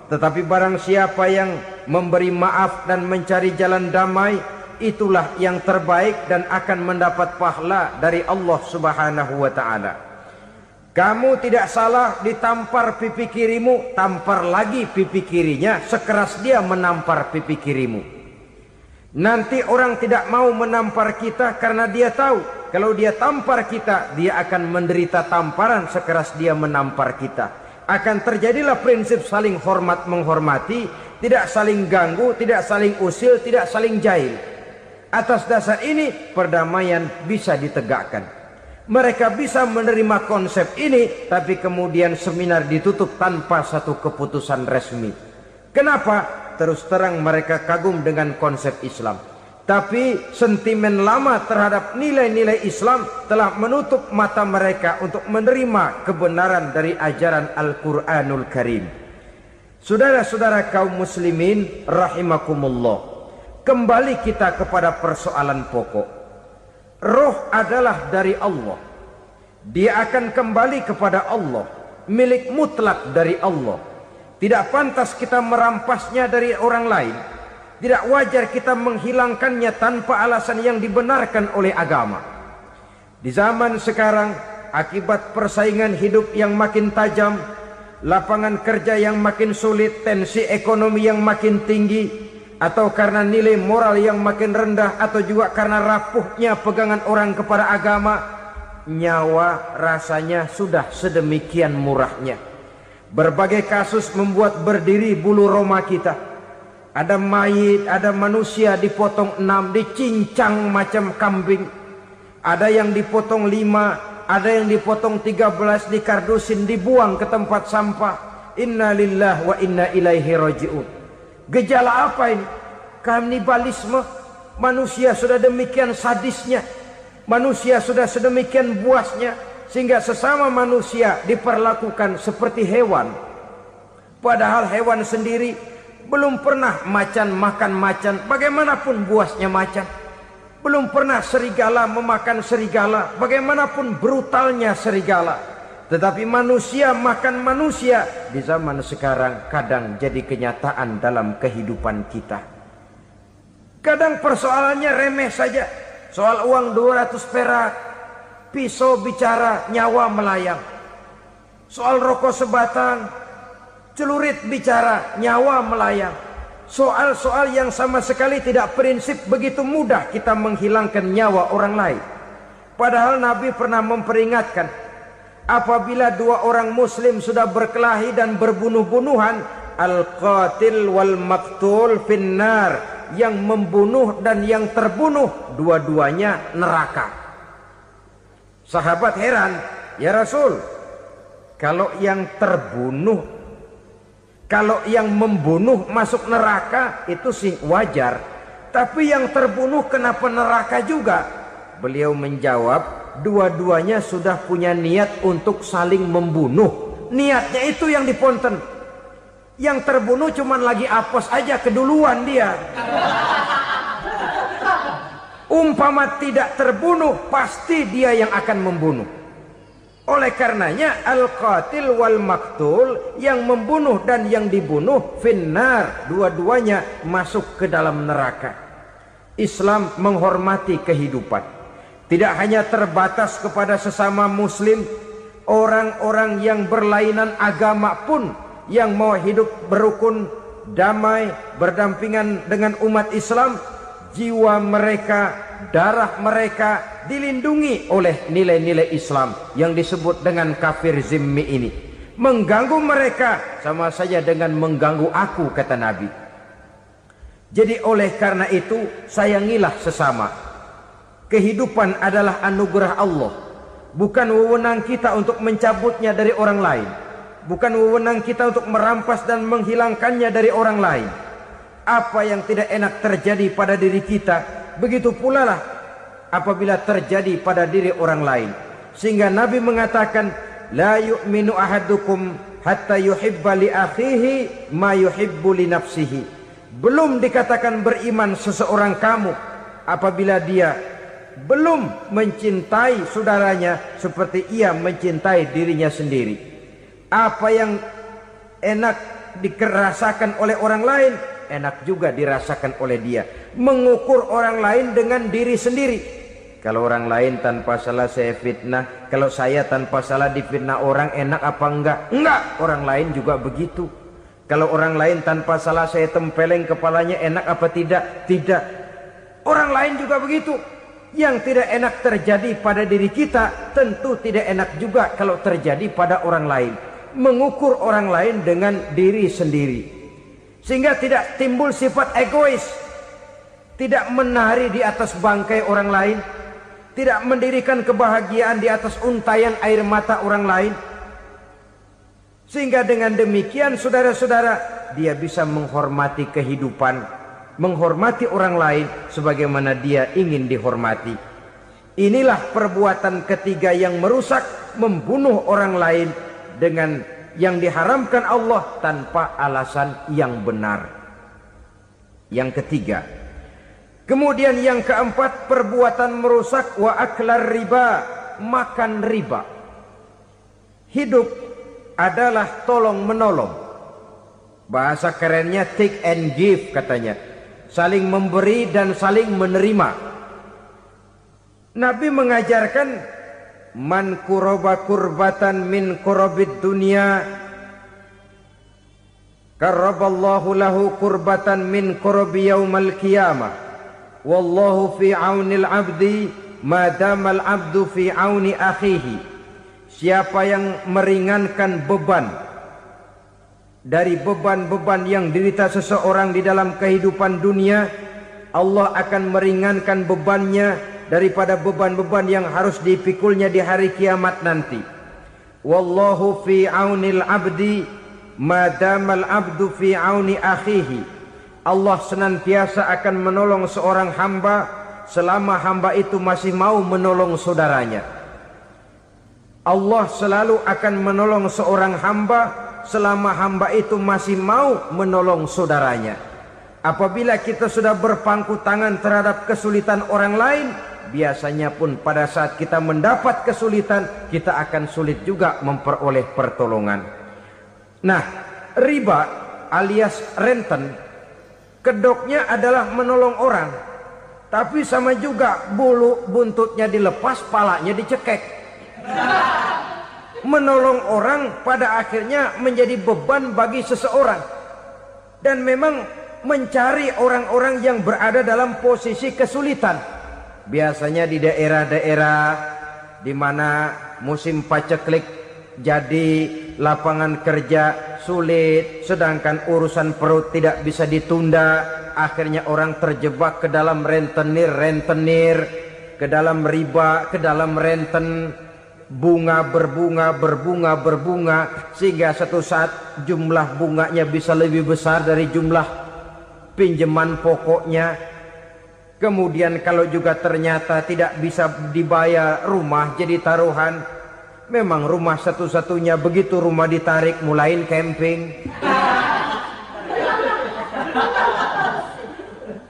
tetapi barang siapa yang memberi maaf dan mencari jalan damai, itulah yang terbaik dan akan mendapat pahala dari Allah Subhanahu wa ta'ala. Kamu tidak salah ditampar pipi kirimu, tampar lagi pipi kirinya sekeras dia menampar pipi kirimu. Nanti orang tidak mau menampar kita karena dia tahu kalau dia tampar kita, dia akan menderita tamparan sekeras dia menampar kita. Akan terjadilah prinsip saling hormat menghormati, tidak saling ganggu, tidak saling usil, tidak saling jahil. Atas dasar ini perdamaian bisa ditegakkan. Mereka bisa menerima konsep ini, tapi kemudian seminar ditutup tanpa satu keputusan resmi. Kenapa? Terus terang mereka kagum dengan konsep Islam, tapi sentimen lama terhadap nilai-nilai Islam telah menutup mata mereka untuk menerima kebenaran dari ajaran Al-Quranul Karim. Saudara-saudara kaum muslimin rahimakumullah, kembali kita kepada persoalan pokok. Roh adalah dari Allah, dia akan kembali kepada Allah, milik mutlak dari Allah. Tidak pantas kita merampasnya dari orang lain. Tidak wajar kita menghilangkannya tanpa alasan yang dibenarkan oleh agama. Di zaman sekarang, akibat persaingan hidup yang makin tajam, lapangan kerja yang makin sulit, tensi ekonomi yang makin tinggi, atau karena nilai moral yang makin rendah, atau juga karena rapuhnya pegangan orang kepada agama, nyawa rasanya sudah sedemikian murahnya. Berbagai kasus membuat berdiri bulu roma kita. Ada mayit, ada manusia dipotong 6, dicincang macam kambing. Ada yang dipotong 5, ada yang dipotong 13, dikardusin, dibuang ke tempat sampah. Inna lillahi wa inna ilaihi raji'un. Gejala apa ini? Kanibalisme. Manusia sudah demikian sadisnya, manusia sudah sedemikian buasnya, sehingga sesama manusia diperlakukan seperti hewan. Padahal hewan sendiri belum pernah macan makan macan, bagaimanapun buasnya macan. Belum pernah serigala memakan serigala, bagaimanapun brutalnya serigala. Tetapi manusia makan manusia di zaman sekarang kadang jadi kenyataan dalam kehidupan kita. Kadang persoalannya remeh saja. Soal uang 200 perak, pisau bicara, nyawa melayang. Soal rokok sebatang, celurit bicara, nyawa melayang. Soal-soal yang sama sekali tidak prinsip, begitu mudah kita menghilangkan nyawa orang lain. Padahal Nabi pernah memperingatkan, apabila dua orang muslim sudah berkelahi dan berbunuh-bunuhan, al-qatil wal maqtul finnar, yang membunuh dan yang terbunuh dua-duanya neraka. Sahabat heran, ya Rasul, kalau yang terbunuh, kalau yang membunuh masuk neraka itu sih wajar, tapi yang terbunuh kenapa neraka juga? Beliau menjawab, dua-duanya sudah punya niat untuk saling membunuh. Niatnya itu yang diponten. Yang terbunuh cuman lagi apes aja, keduluan dia. Umpama tidak terbunuh, pasti dia yang akan membunuh. Oleh karenanya al-qatil wal maktul, yang membunuh dan yang dibunuh finnar, dua-duanya masuk ke dalam neraka. Islam menghormati kehidupan. Tidak hanya terbatas kepada sesama muslim, orang-orang yang berlainan agama pun yang mau hidup berukun, damai, berdampingan dengan umat Islam, jiwa mereka, darah mereka dilindungi oleh nilai-nilai Islam yang disebut dengan kafir zimmi ini. Mengganggu mereka sama saja dengan mengganggu aku, kata Nabi. Jadi oleh karena itu, sayangilah sesama. Kehidupan adalah anugerah Allah, bukan wewenang kita untuk mencabutnya dari orang lain, bukan wewenang kita untuk merampas dan menghilangkannya dari orang lain. Apa yang tidak enak terjadi pada diri kita, begitu pula lah apabila terjadi pada diri orang lain. Sehingga Nabi mengatakan, la yu'minu ahadukum hatta yuhibba li akhihi ma yuhibbu li nafsihi. Belum dikatakan beriman seseorang kamu apabila dia belum mencintai saudaranya seperti ia mencintai dirinya sendiri. Apa yang enak dirasakan oleh orang lain, enak juga dirasakan oleh dia. Mengukur orang lain dengan diri sendiri. Kalau orang lain tanpa salah saya fitnah, kalau saya tanpa salah difitnah orang, enak apa enggak? Enggak, orang lain juga begitu. Kalau orang lain tanpa salah saya tempeleng kepalanya, enak apa tidak? Tidak. Orang lain juga begitu. Yang tidak enak terjadi pada diri kita, tentu tidak enak juga kalau terjadi pada orang lain. Mengukur orang lain dengan diri sendiri, sehingga tidak timbul sifat egois, tidak menari di atas bangkai orang lain, tidak mendirikan kebahagiaan di atas untayan air mata orang lain. Sehingga dengan demikian saudara-saudara, dia bisa menghormati kehidupan, menghormati orang lain sebagaimana dia ingin dihormati. Inilah perbuatan ketiga yang merusak, membunuh orang lain dengan yang diharamkan Allah tanpa alasan yang benar. Yang ketiga. Kemudian yang keempat, perbuatan merusak wa aklar riba, makan riba. Hidup adalah tolong menolong. Bahasa kerennya take and give katanya. Saling memberi dan saling menerima. Nabi mengajarkan, man kuraba kurbatan min kurabid dunya karaballahu lahu kurbatan min kurabi yaumal qiyamah. Wallahu fi aunil abdi madamal abdu fi auni akhihi. Siapa yang meringankan beban dari beban-beban yang dirita seseorang di dalam kehidupan dunia, Allah akan meringankan bebannya daripada beban-beban yang harus dipikulnya di hari kiamat nanti. Wallahu fi aunil abdi madamal abdu fi auni akhihi. Allah senantiasa akan menolong seorang hamba selama hamba itu masih mau menolong saudaranya. Allah selalu akan menolong seorang hamba selama hamba itu masih mau menolong saudaranya. Apabila kita sudah berpangku tangan terhadap kesulitan orang lain, biasanya pun pada saat kita mendapat kesulitan, kita akan sulit juga memperoleh pertolongan. Nah, riba alias renten, kedoknya adalah menolong orang, tapi sama juga bulu buntutnya dilepas, palanya dicekek. Menolong orang pada akhirnya menjadi beban bagi seseorang. Dan memang mencari orang-orang yang berada dalam posisi kesulitan. Biasanya di daerah-daerah di mana musim paceklik, jadi lapangan kerja sulit, sedangkan urusan perut tidak bisa ditunda. Akhirnya orang terjebak ke dalam rentenir. ke dalam riba, ke dalam renten, bunga berbunga sehingga satu saat jumlah bunganya bisa lebih besar dari jumlah pinjaman pokoknya. Kemudian kalau juga ternyata tidak bisa dibayar, rumah jadi taruhan. Memang rumah satu-satunya, begitu rumah ditarik mulain camping.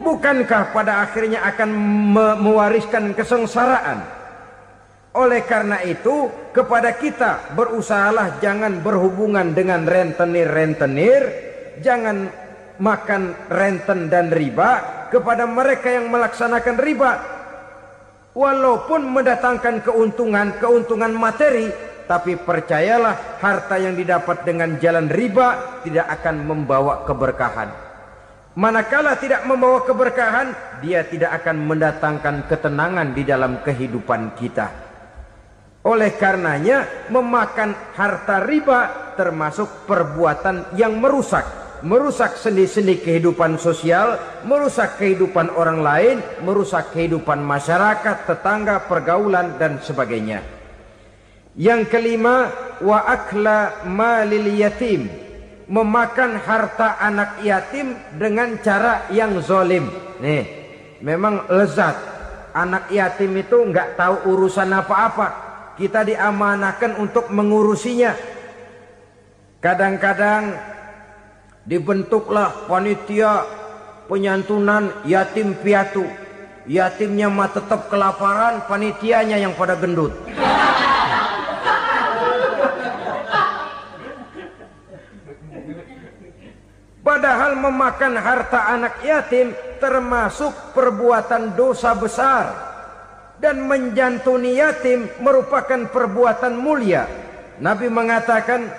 Bukankah pada akhirnya akan mewariskan kesengsaraan? Oleh karena itu, kepada kita berusahalah jangan berhubungan dengan rentenir, jangan makan renten dan riba kepada mereka yang melaksanakan riba. Walaupun mendatangkan keuntungan materi, tapi percayalah harta yang didapat dengan jalan riba tidak akan membawa keberkahan. Manakala tidak membawa keberkahan, dia tidak akan mendatangkan ketenangan di dalam kehidupan kita. Oleh karenanya, memakan harta riba termasuk perbuatan yang merusak sendi-sendi kehidupan sosial, merusak kehidupan orang lain, merusak kehidupan masyarakat, tetangga, pergaulan dan sebagainya. Yang kelima, wa akla malil yatim, memakan harta anak yatim dengan cara yang zalim. Nih, memang lezat. Anak yatim itu nggak tahu urusan apa-apa. Kita diamanahkan untuk mengurusinya. Kadang-kadang dibentuklah panitia penyantunan yatim piatu. Yatimnya mah tetap kelaparan, panitianya yang pada gendut. Padahal memakan harta anak yatim termasuk perbuatan dosa besar. Dan menjantuni yatim merupakan perbuatan mulia. Nabi mengatakan,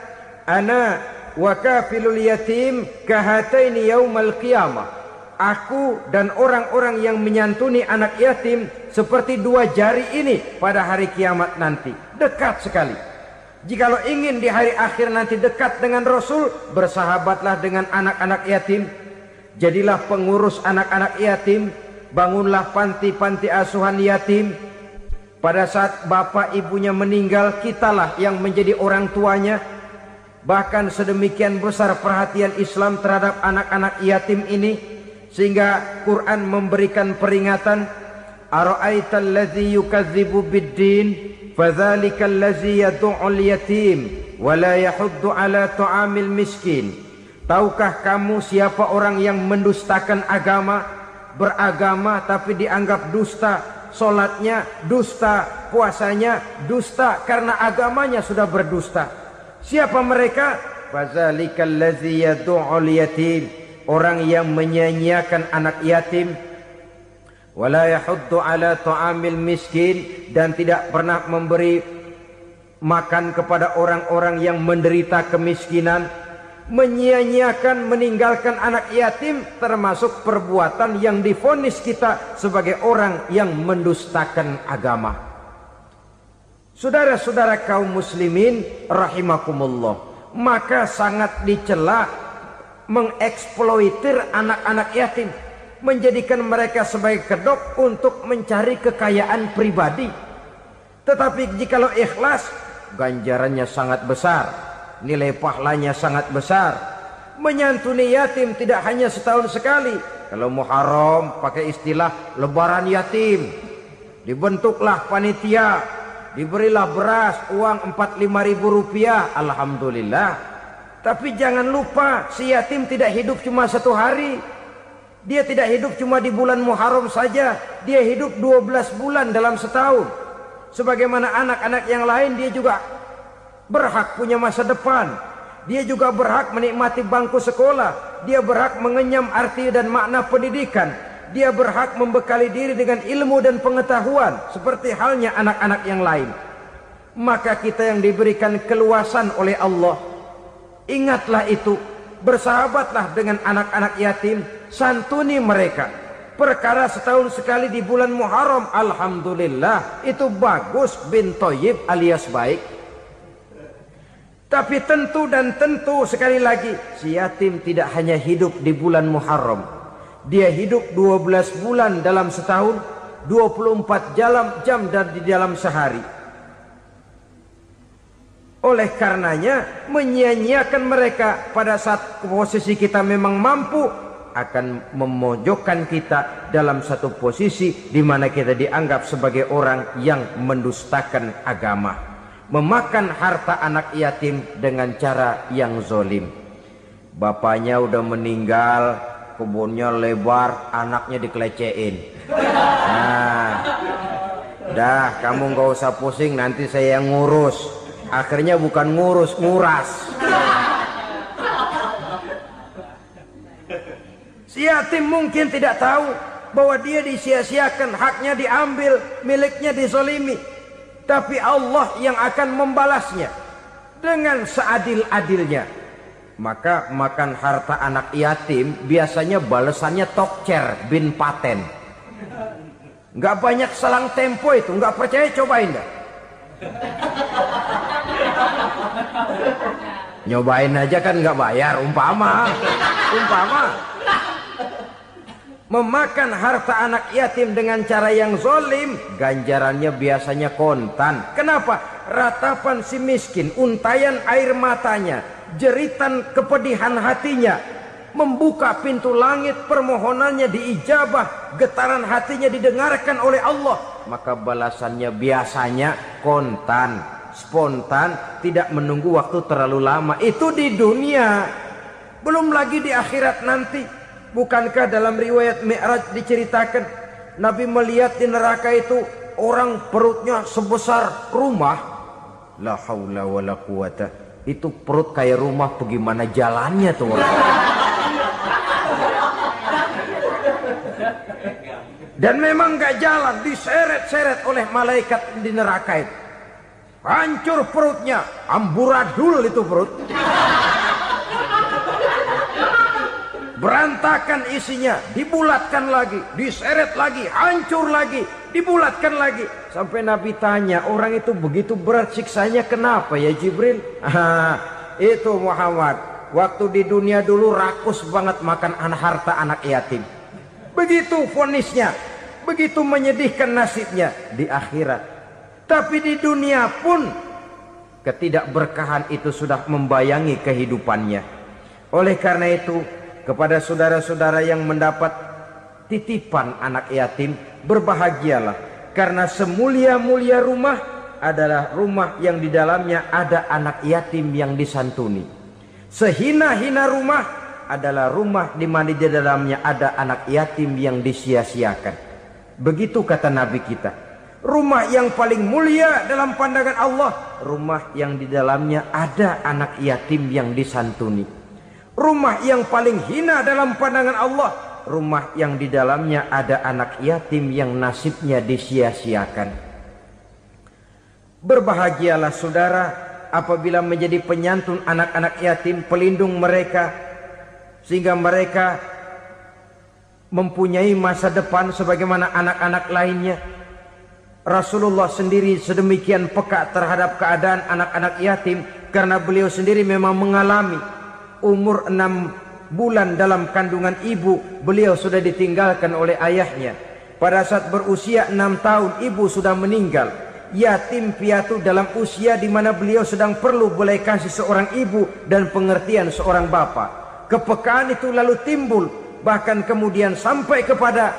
ana wa kafilul yatim kahataini yaumal qiyamah. Aku dan orang-orang yang menyantuni anak yatim seperti dua jari ini pada hari kiamat nanti. Dekat sekali. Jikalau ingin di hari akhir nanti dekat dengan Rasul, bersahabatlah dengan anak-anak yatim. Jadilah pengurus anak-anak yatim. Bangunlah panti-panti asuhan yatim. Pada saat bapak ibunya meninggal, kitalah yang menjadi orang tuanya. Bahkan sedemikian besar perhatian Islam terhadap anak-anak yatim ini, sehingga Quran memberikan peringatan, ara'aital ladzi yukadzibu biddin fadzalikal ladzi yad'ul yatim wa la yahuddu ala ta'amil miskin. Tahukah kamu siapa orang yang mendustakan agama? Beragama tapi dianggap dusta, solatnya dusta, puasanya dusta karena agamanya sudah berdusta. Siapa mereka? Fazalikal ladzi yad'ul yatim, orang yang menyia-nyiakan anak yatim, wala yahuddu ala ta'amil miskin, dan tidak pernah memberi makan kepada orang-orang yang menderita kemiskinan. Menyia-nyiakan, meninggalkan anak yatim termasuk perbuatan yang divonis kita sebagai orang yang mendustakan agama. Saudara-saudara kaum muslimin rahimakumullah, maka sangat dicela mengeksploitir anak-anak yatim, menjadikan mereka sebagai kedok untuk mencari kekayaan pribadi. Tetapi jikalau ikhlas, ganjarannya sangat besar, nilai pahalanya sangat besar. Menyantuni yatim tidak hanya setahun sekali. Kalau Muharram pakai istilah lebaran yatim, dibentuklah panitia, diberilah beras, uang 45.000 rupiah, alhamdulillah. Tapi jangan lupa, si yatim tidak hidup cuma satu hari. Dia tidak hidup cuma di bulan Muharram saja, dia hidup 12 bulan dalam setahun. Sebagaimana anak-anak yang lain, dia juga berhak punya masa depan. Dia juga berhak menikmati bangku sekolah. Dia berhak mengenyam arti dan makna pendidikan. Dia berhak membekali diri dengan ilmu dan pengetahuan seperti halnya anak-anak yang lain. Maka kita yang diberikan keluasan oleh Allah, ingatlah itu. Bersahabatlah dengan anak-anak yatim, santuni mereka. Perkara setahun sekali di bulan Muharram, alhamdulillah, itu bagus, bin Thayyib alias baik. Tapi tentu dan tentu sekali lagi, si yatim tidak hanya hidup di bulan Muharram. Dia hidup 12 bulan dalam setahun. 24 jam dan di dalam sehari. Oleh karenanya menyia-nyiakan mereka pada saat posisi kita memang mampu akan memojokkan kita dalam satu posisi di mana kita dianggap sebagai orang yang mendustakan agama, memakan harta anak yatim dengan cara yang zolim. Bapaknya udah meninggal, kebunnya lebar, anaknya dikelecehin. Nah, dah kamu gak usah pusing, nanti saya yang ngurus. Akhirnya bukan ngurus, nguras. Si yatim mungkin tidak tahu bahwa dia disia-siakan, haknya diambil, miliknya dizolimi. Tapi Allah yang akan membalasnya dengan seadil-adilnya. Maka makan harta anak yatim biasanya balasannya tokcer bin paten. Nggak banyak selang tempo itu, nggak percaya cobain dah. Nyobain aja kan nggak bayar, umpama. Memakan harta anak yatim dengan cara yang zolim, ganjarannya biasanya kontan. Kenapa? Ratapan si miskin, untayan air matanya, jeritan kepedihan hatinya, membuka pintu langit, permohonannya diijabah, getaran hatinya didengarkan oleh Allah. Maka balasannya biasanya kontan, spontan, tidak menunggu waktu terlalu lama. Itu di dunia, belum lagi di akhirat nanti. Bukankah dalam riwayat Mi'raj diceritakan Nabi melihat di neraka itu orang perutnya sebesar rumah. La haula wala quwata. Itu perut kayak rumah, bagaimana jalannya tuh orang. Dan memang gak jalan, diseret-seret oleh malaikat di neraka itu. Hancur perutnya, amburadul itu perut. Berantakan isinya, dibulatkan lagi, diseret lagi, hancur lagi, dibulatkan lagi. Sampai Nabi tanya, orang itu begitu berat siksanya kenapa ya Jibril? Itu Muhammad, waktu di dunia dulu rakus banget makan harta anak yatim. Begitu vonisnya, begitu menyedihkan nasibnya di akhirat. Tapi di dunia pun ketidakberkahan itu sudah membayangi kehidupannya. Oleh karena itu, kepada saudara-saudara yang mendapat titipan anak yatim, berbahagialah, karena semulia-mulia rumah adalah rumah yang di dalamnya ada anak yatim yang disantuni. Sehina-hina rumah adalah rumah di mana di dalamnya ada anak yatim yang disia-siakan. Begitu kata Nabi kita. Rumah yang paling mulia dalam pandangan Allah, rumah yang di dalamnya ada anak yatim yang disantuni. Rumah yang paling hina dalam pandangan Allah, rumah yang di dalamnya ada anak yatim yang nasibnya disia-siakan. Berbahagialah saudara apabila menjadi penyantun anak-anak yatim, pelindung mereka, sehingga mereka mempunyai masa depan sebagaimana anak-anak lainnya. Rasulullah sendiri sedemikian peka terhadap keadaan anak-anak yatim karena beliau sendiri memang mengalami. Umur 6 bulan dalam kandungan ibu, beliau sudah ditinggalkan oleh ayahnya. Pada saat berusia 6 tahun, ibu sudah meninggal. Yatim piatu dalam usia di mana beliau sedang perlu belas kasih seorang ibu dan pengertian seorang bapa. Kepekaan itu lalu timbul, bahkan kemudian sampai kepada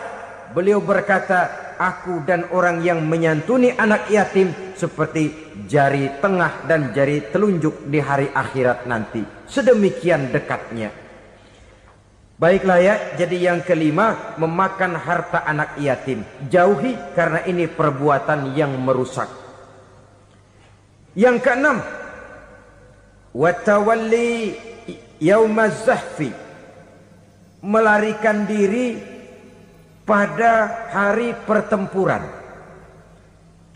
beliau berkata, aku dan orang yang menyantuni anak yatim seperti jari tengah dan jari telunjuk di hari akhirat nanti. Sedemikian dekatnya. Baiklah ya, jadi yang kelima, memakan harta anak yatim. Jauhi karena ini perbuatan yang merusak. Yang keenam, watawalli yaumaz zahfi. Melarikan diri pada hari pertempuran.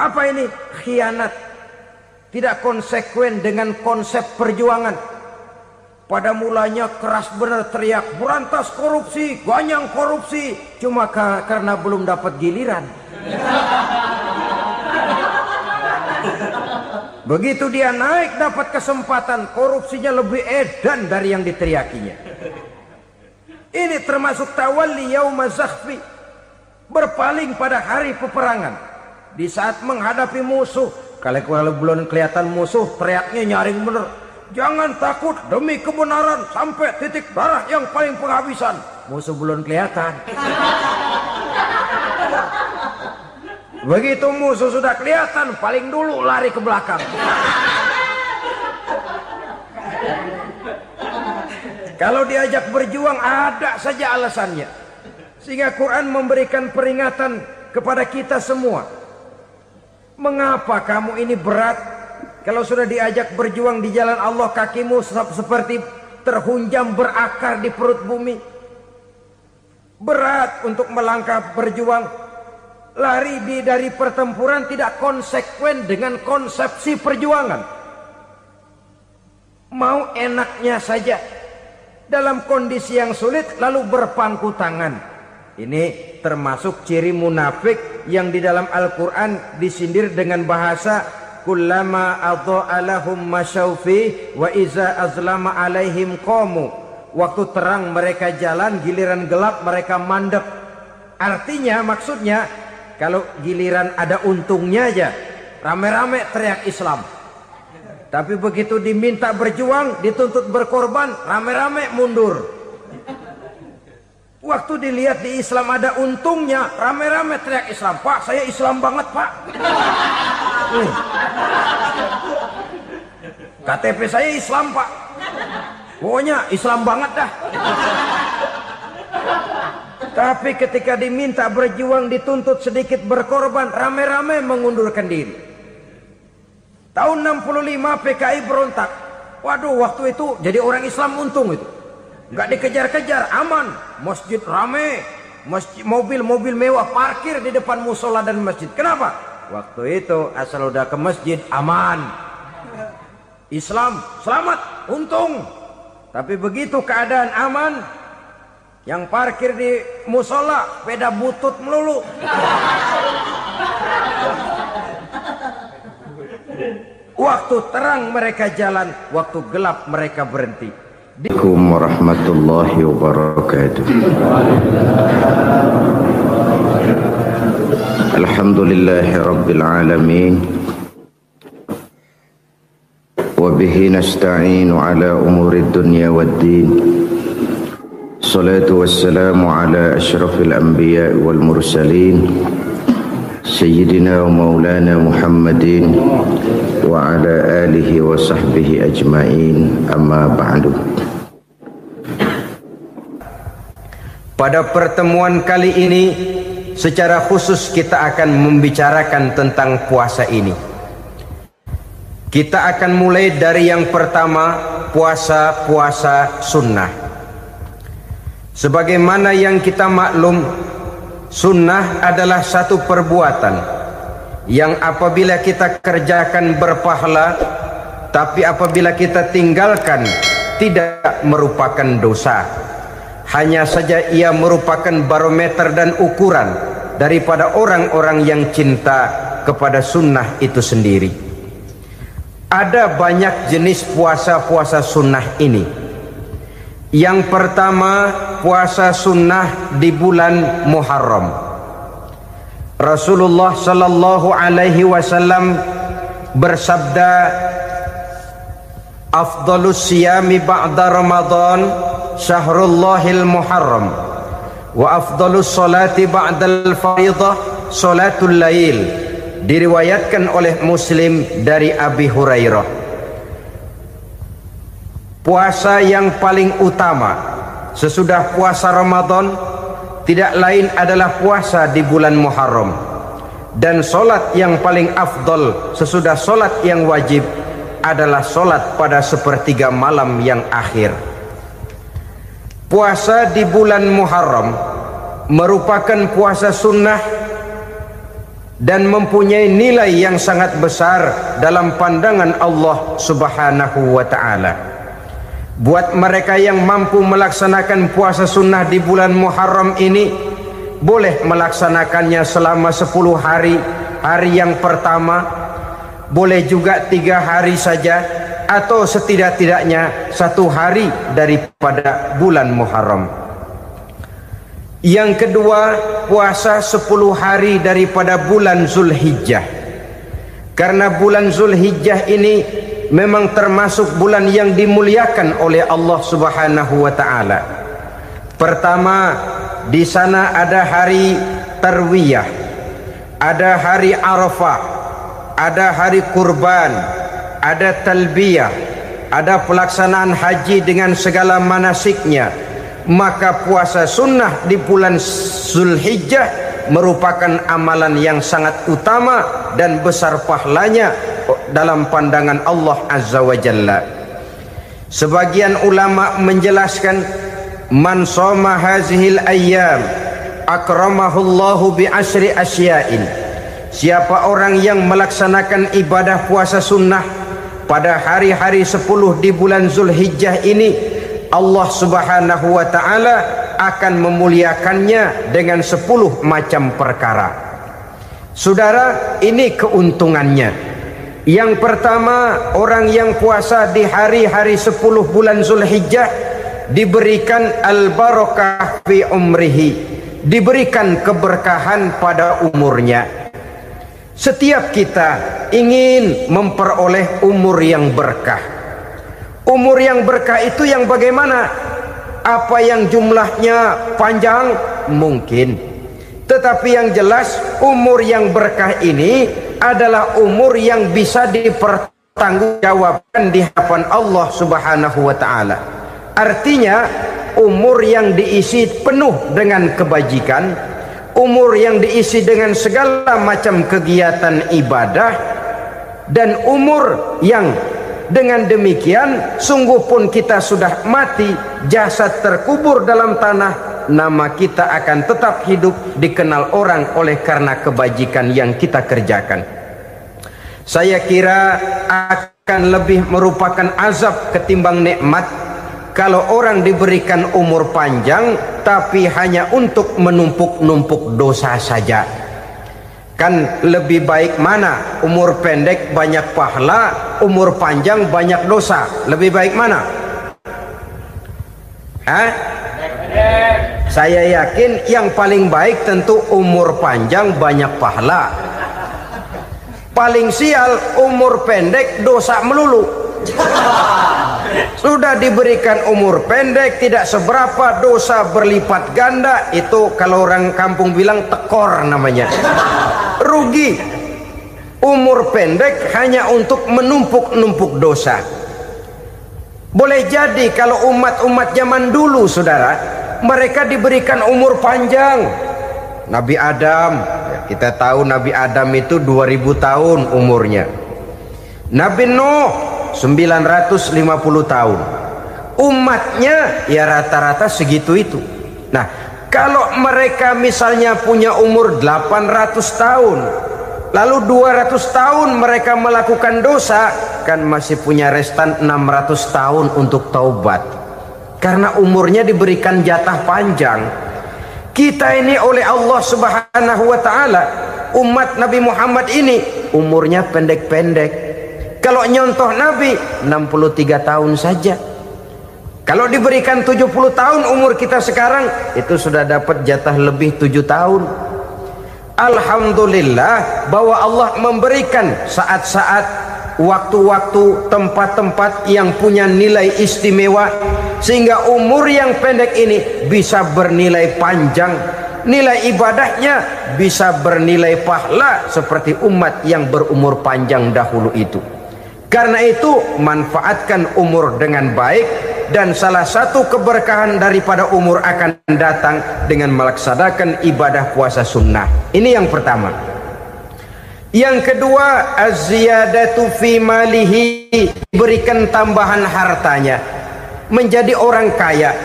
Apa ini? Khianat. Tidak konsekuen dengan konsep perjuangan. Pada mulanya keras benar teriak, berantas korupsi, ganyang korupsi. Cuma karena belum dapat giliran. Begitu dia naik dapat kesempatan, korupsinya lebih edan dari yang diteriakinya. Ini termasuk tawalli yaumaz zahfi. berpaling pada hari peperangan. Di saat menghadapi musuh, kalau belum kelihatan musuh, teriaknya nyaring bener, jangan takut demi kebenaran sampai titik darah yang paling penghabisan. Musuh belum kelihatan. Begitu musuh sudah kelihatan, paling dulu lari ke belakang. Kalau diajak berjuang ada saja alasannya. Sehingga Quran memberikan peringatan kepada kita semua. Mengapa kamu ini berat? Kalau sudah diajak berjuang di jalan Allah, kakimu seperti terhunjam berakar di perut bumi. Berat untuk melangkah berjuang. Lari dari pertempuran tidak konsekuen dengan konsepsi perjuangan. Mau enaknya saja dalam kondisi yang sulit lalu berpangku tangan. Ini termasuk ciri munafik yang di dalam Al-Quran disindir dengan bahasa kullama adha'a lahum masyaufi wa iza azlama alaihim qamu. Waktu terang mereka jalan, giliran gelap mereka mandek. Artinya, maksudnya, kalau giliran ada untungnya aja, rame-rame teriak Islam. Tapi begitu diminta berjuang, dituntut berkorban, rame-rame mundur. Waktu dilihat di Islam ada untungnya, rame-rame teriak Islam. Pak, saya Islam banget, Pak. KTP saya Islam, Pak. Pokoknya Islam banget dah. Tapi ketika diminta berjuang, dituntut sedikit berkorban, rame-rame mengundurkan diri. Tahun 65 PKI berontak. Waduh, waktu itu jadi orang Islam untung itu. Nggak dikejar-kejar, aman. Masjid rame, mobil-mobil mewah parkir di depan musola dan masjid. Kenapa? Waktu itu asal udah ke masjid aman. Islam selamat, untung. Tapi begitu keadaan aman, yang parkir di musola sepeda butut melulu. Waktu terang mereka jalan, waktu gelap mereka berhenti. Assalamualaikum warahmatullahi wabarakatuh. Alhamdulillahi rabbil alamin. Wa bihi nasta'inu ala umurid dunya waddin. Salatu wassalamu ala ashrafil anbiya wal mursalin Sayyidina wa maulana Muhammadin wa ala alihi wa sahbihi ajma'in, amma ba'du. Pada pertemuan kali ini secara khusus kita akan membicarakan tentang puasa ini. Kita akan mulai dari yang pertama, puasa sunnah. Sebagaimana yang kita maklum, sunnah adalah satu perbuatan yang apabila kita kerjakan berpahala, tapi apabila kita tinggalkan tidak merupakan dosa. Hanya saja ia merupakan barometer dan ukuran daripada orang-orang yang cinta kepada sunnah itu sendiri. Ada banyak jenis puasa-puasa sunnah ini. Yang pertama, puasa sunnah di bulan Muharram. Rasulullah sallallahu alaihi wasallam bersabda, "Afdhalus siyami ba'da Ramadan syahrullahil Muharram, wa afdhalus salati ba'dal fardhah salatul lail." Diriwayatkan oleh Muslim dari Abi Hurairah. Puasa yang paling utama sesudah puasa Ramadan tidak lain adalah puasa di bulan Muharram. Dan solat yang paling afdol sesudah solat yang wajib adalah solat pada sepertiga malam yang akhir. Puasa di bulan Muharram merupakan puasa sunnah dan mempunyai nilai yang sangat besar dalam pandangan Allah Subhanahu wa ta'ala. Buat mereka yang mampu melaksanakan puasa sunnah di bulan Muharram ini, boleh melaksanakannya selama 10 hari. Hari yang pertama boleh juga 3 hari saja, atau setidak-tidaknya 1 hari daripada bulan Muharram. Yang kedua, puasa 10 hari daripada bulan Zulhijjah. Karena bulan Zulhijjah ini memang termasuk bulan yang dimuliakan oleh Allah Subhanahu wa taala. Pertama, di sana ada hari Tarwiyah, ada hari Arafah, ada hari kurban, ada talbiyah, ada pelaksanaan haji dengan segala manasiknya. Maka puasa sunnah di bulan Zulhijjah merupakan amalan yang sangat utama dan besar pahalanya dalam pandangan Allah Azza wa Jalla. Sebagian ulama menjelaskan, man shoma hazihil ayyam akramahullahu bi asyri asya'in. Siapa orang yang melaksanakan ibadah puasa sunnah pada hari-hari 10 di bulan Zulhijjah ini, Allah Subhanahu wa taala akan memuliakannya dengan 10 macam perkara. Saudara, ini keuntungannya. Yang pertama, orang yang puasa di hari-hari 10 bulan Zulhijjah diberikan al-barakah fi umrihi, diberikan keberkahan pada umurnya. Setiap kita ingin memperoleh umur yang berkah. Umur yang berkah itu yang bagaimana? Apa yang jumlahnya panjang? Mungkin. Tetapi yang jelas, umur yang berkah ini adalah umur yang bisa dipertanggungjawabkan di hadapan Allah Subhanahu wa taala. Artinya, umur yang diisi penuh dengan kebajikan, umur yang diisi dengan segala macam kegiatan ibadah, dan umur yang dengan demikian sungguh pun kita sudah mati, jasad terkubur dalam tanah, nama kita akan tetap hidup, dikenal orang oleh karena kebajikan yang kita kerjakan. Saya kira akan lebih merupakan azab ketimbang nikmat kalau orang diberikan umur panjang tapi hanya untuk menumpuk-numpuk dosa saja. Kan lebih baik mana? Umur pendek banyak pahala, umur panjang banyak dosa. Lebih baik mana? Hah? Saya yakin yang paling baik tentu umur panjang banyak pahala. Paling sial umur pendek dosa melulu. Sudah diberikan umur pendek tidak seberapa, dosa berlipat ganda. Itu kalau orang kampung bilang tekor namanya. Rugi. Umur pendek hanya untuk menumpuk-numpuk dosa. Boleh jadi kalau umat-umat zaman dulu, saudara, mereka diberikan umur panjang. Nabi Adam, kita tahu Nabi Adam itu 2000 tahun umurnya. Nabi Nuh 950 tahun. Umatnya ya rata-rata segitu itu. Nah, kalau mereka misalnya punya umur 800 tahun, lalu 200 tahun mereka melakukan dosa, kan masih punya restan 600 tahun untuk taubat. Karena umurnya diberikan jatah panjang. Kita ini oleh Allah Subhanahu wa taala, umat Nabi Muhammad ini umurnya pendek-pendek. Kalau nyontoh Nabi 63 tahun saja. Kalau diberikan 70 tahun umur kita sekarang, itu sudah dapat jatah lebih 7 tahun. Alhamdulillah bahwa Allah memberikan saat-saat, waktu-waktu, tempat-tempat yang punya nilai istimewa, sehingga umur yang pendek ini bisa bernilai panjang, nilai ibadahnya bisa bernilai pahala seperti umat yang berumur panjang dahulu itu. Karena itu manfaatkan umur dengan baik, dan salah satu keberkahan daripada umur akan datang dengan melaksanakan ibadah puasa sunnah. Ini yang pertama. Yang kedua, az-ziyadatu fi malihi, berikan tambahan hartanya, menjadi orang kaya.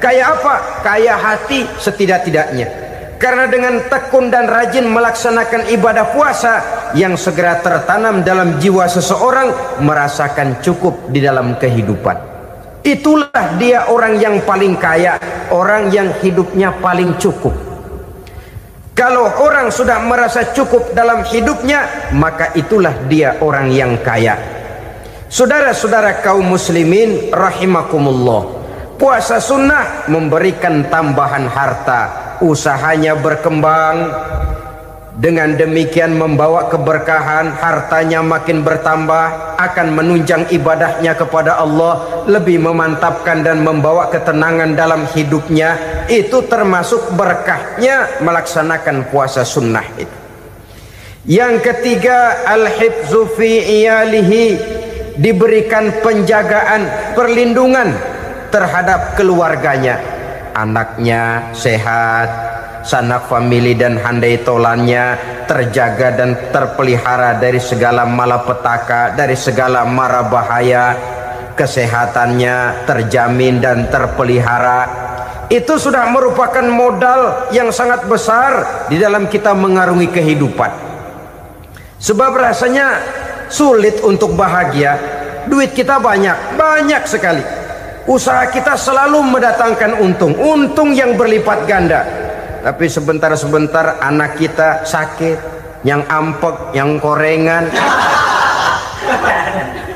Kaya apa? Kaya hati setidak-tidaknya. Karena dengan tekun dan rajin melaksanakan ibadah puasa yang segera tertanam dalam jiwa seseorang, merasakan cukup di dalam kehidupan. Itulah dia orang yang paling kaya, orang yang hidupnya paling cukup. Kalau orang sudah merasa cukup dalam hidupnya, maka itulah dia orang yang kaya. Saudara-saudara kaum muslimin rahimakumullah, puasa sunnah memberikan tambahan harta, usahanya berkembang, dengan demikian membawa keberkahan, hartanya makin bertambah, akan menunjang ibadahnya kepada Allah, lebih memantapkan dan membawa ketenangan dalam hidupnya. Itu termasuk berkahnya melaksanakan puasa sunnah itu. Yang ketiga, al-hifzu fi iyalihi, diberikan penjagaan, perlindungan terhadap keluarganya, anaknya sehat, sanak famili dan handai tolannya terjaga dan terpelihara dari segala malapetaka, dari segala mara bahaya, kesehatannya terjamin dan terpelihara. Itu sudah merupakan modal yang sangat besar di dalam kita mengarungi kehidupan. Sebab rasanya sulit untuk bahagia, duit kita banyak sekali, usaha kita selalu mendatangkan untung yang berlipat ganda, tapi sebentar-sebentar anak kita sakit, yang ampek, yang korengan,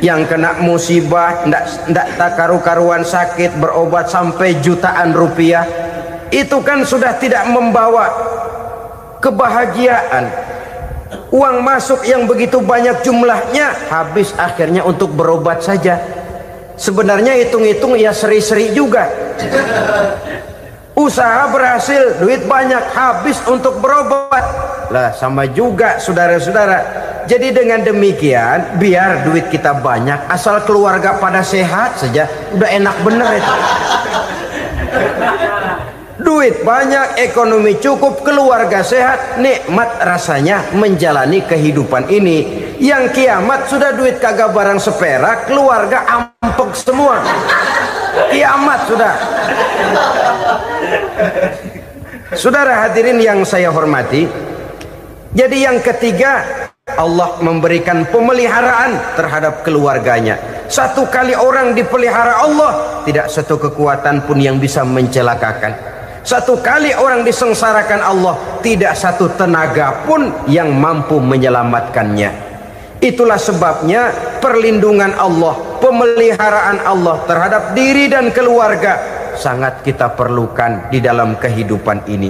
yang kena musibah, ndak tak karu-karuan sakit, berobat sampai jutaan rupiah. Itu kan sudah tidak membawa kebahagiaan. Uang masuk yang begitu banyak jumlahnya, habis akhirnya untuk berobat saja. Sebenarnya hitung-hitung ya seri-seri juga. Usaha berhasil, duit banyak, habis untuk berobat. Lah sama juga saudara-saudara. Jadi dengan demikian, biar duit kita banyak, asal keluarga pada sehat saja, udah enak bener itu. Duit banyak, ekonomi cukup, keluarga sehat, nikmat rasanya menjalani kehidupan ini. Yang kiamat sudah duit kagak barang seperak, keluarga ampek semua. Kiamat sudah. Saudara hadirin yang saya hormati, jadi yang ketiga, Allah memberikan pemeliharaan terhadap keluarganya. Satu kali orang dipelihara Allah, tidak satu kekuatan pun yang bisa mencelakakan. Satu kali orang disengsarakan Allah, tidak satu tenaga pun yang mampu menyelamatkannya. Itulah sebabnya perlindungan Allah, pemeliharaan Allah terhadap diri dan keluarga sangat kita perlukan di dalam kehidupan ini.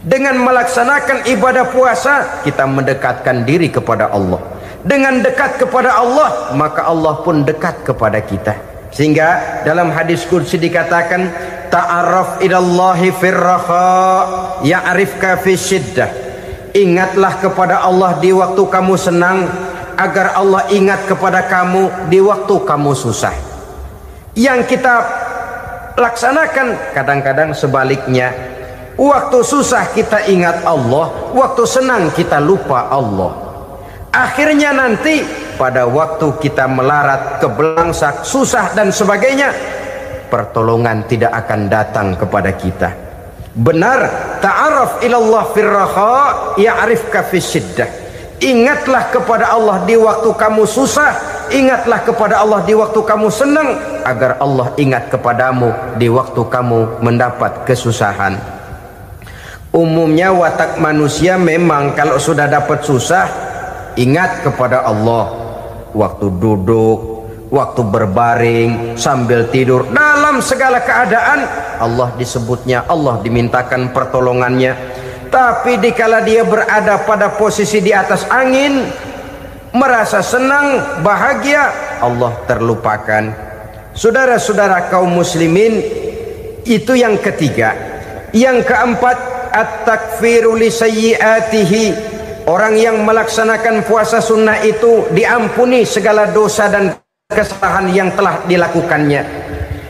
Dengan melaksanakan ibadah puasa, kita mendekatkan diri kepada Allah. Dengan dekat kepada Allah, maka Allah pun dekat kepada kita. Sehingga dalam hadis qudsi dikatakan, ta'arraf ilallahi firraha ya'rifka fi syiddah. Ingatlah kepada Allah di waktu kamu senang, agar Allah ingat kepada kamu di waktu kamu susah. Yang kita laksanakan kadang-kadang sebaliknya. Waktu susah kita ingat Allah, waktu senang kita lupa Allah. Akhirnya nanti pada waktu kita melarat, kebelangsak, susah dan sebagainya, pertolongan tidak akan datang kepada kita. Benar, ta'arraf ilallah firraha ya'rifka fi syiddah. Ingatlah kepada Allah di waktu kamu susah, ingatlah kepada Allah di waktu kamu senang, agar Allah ingat kepadamu di waktu kamu mendapat kesusahan. Umumnya watak manusia memang kalau sudah dapat susah, ingat kepada Allah. Waktu duduk, waktu berbaring, sambil tidur, dalam segala keadaan Allah disebutnya, Allah dimintakan pertolongannya. Tapi dikala dia berada pada posisi di atas angin, merasa senang, bahagia, Allah terlupakan. Saudara-saudara kaum muslimin, itu yang ketiga. Yang keempat, at-takfiru li sayyiatihi. Orang yang melaksanakan puasa sunnah itu diampuni segala dosa dan kesalahan yang telah dilakukannya.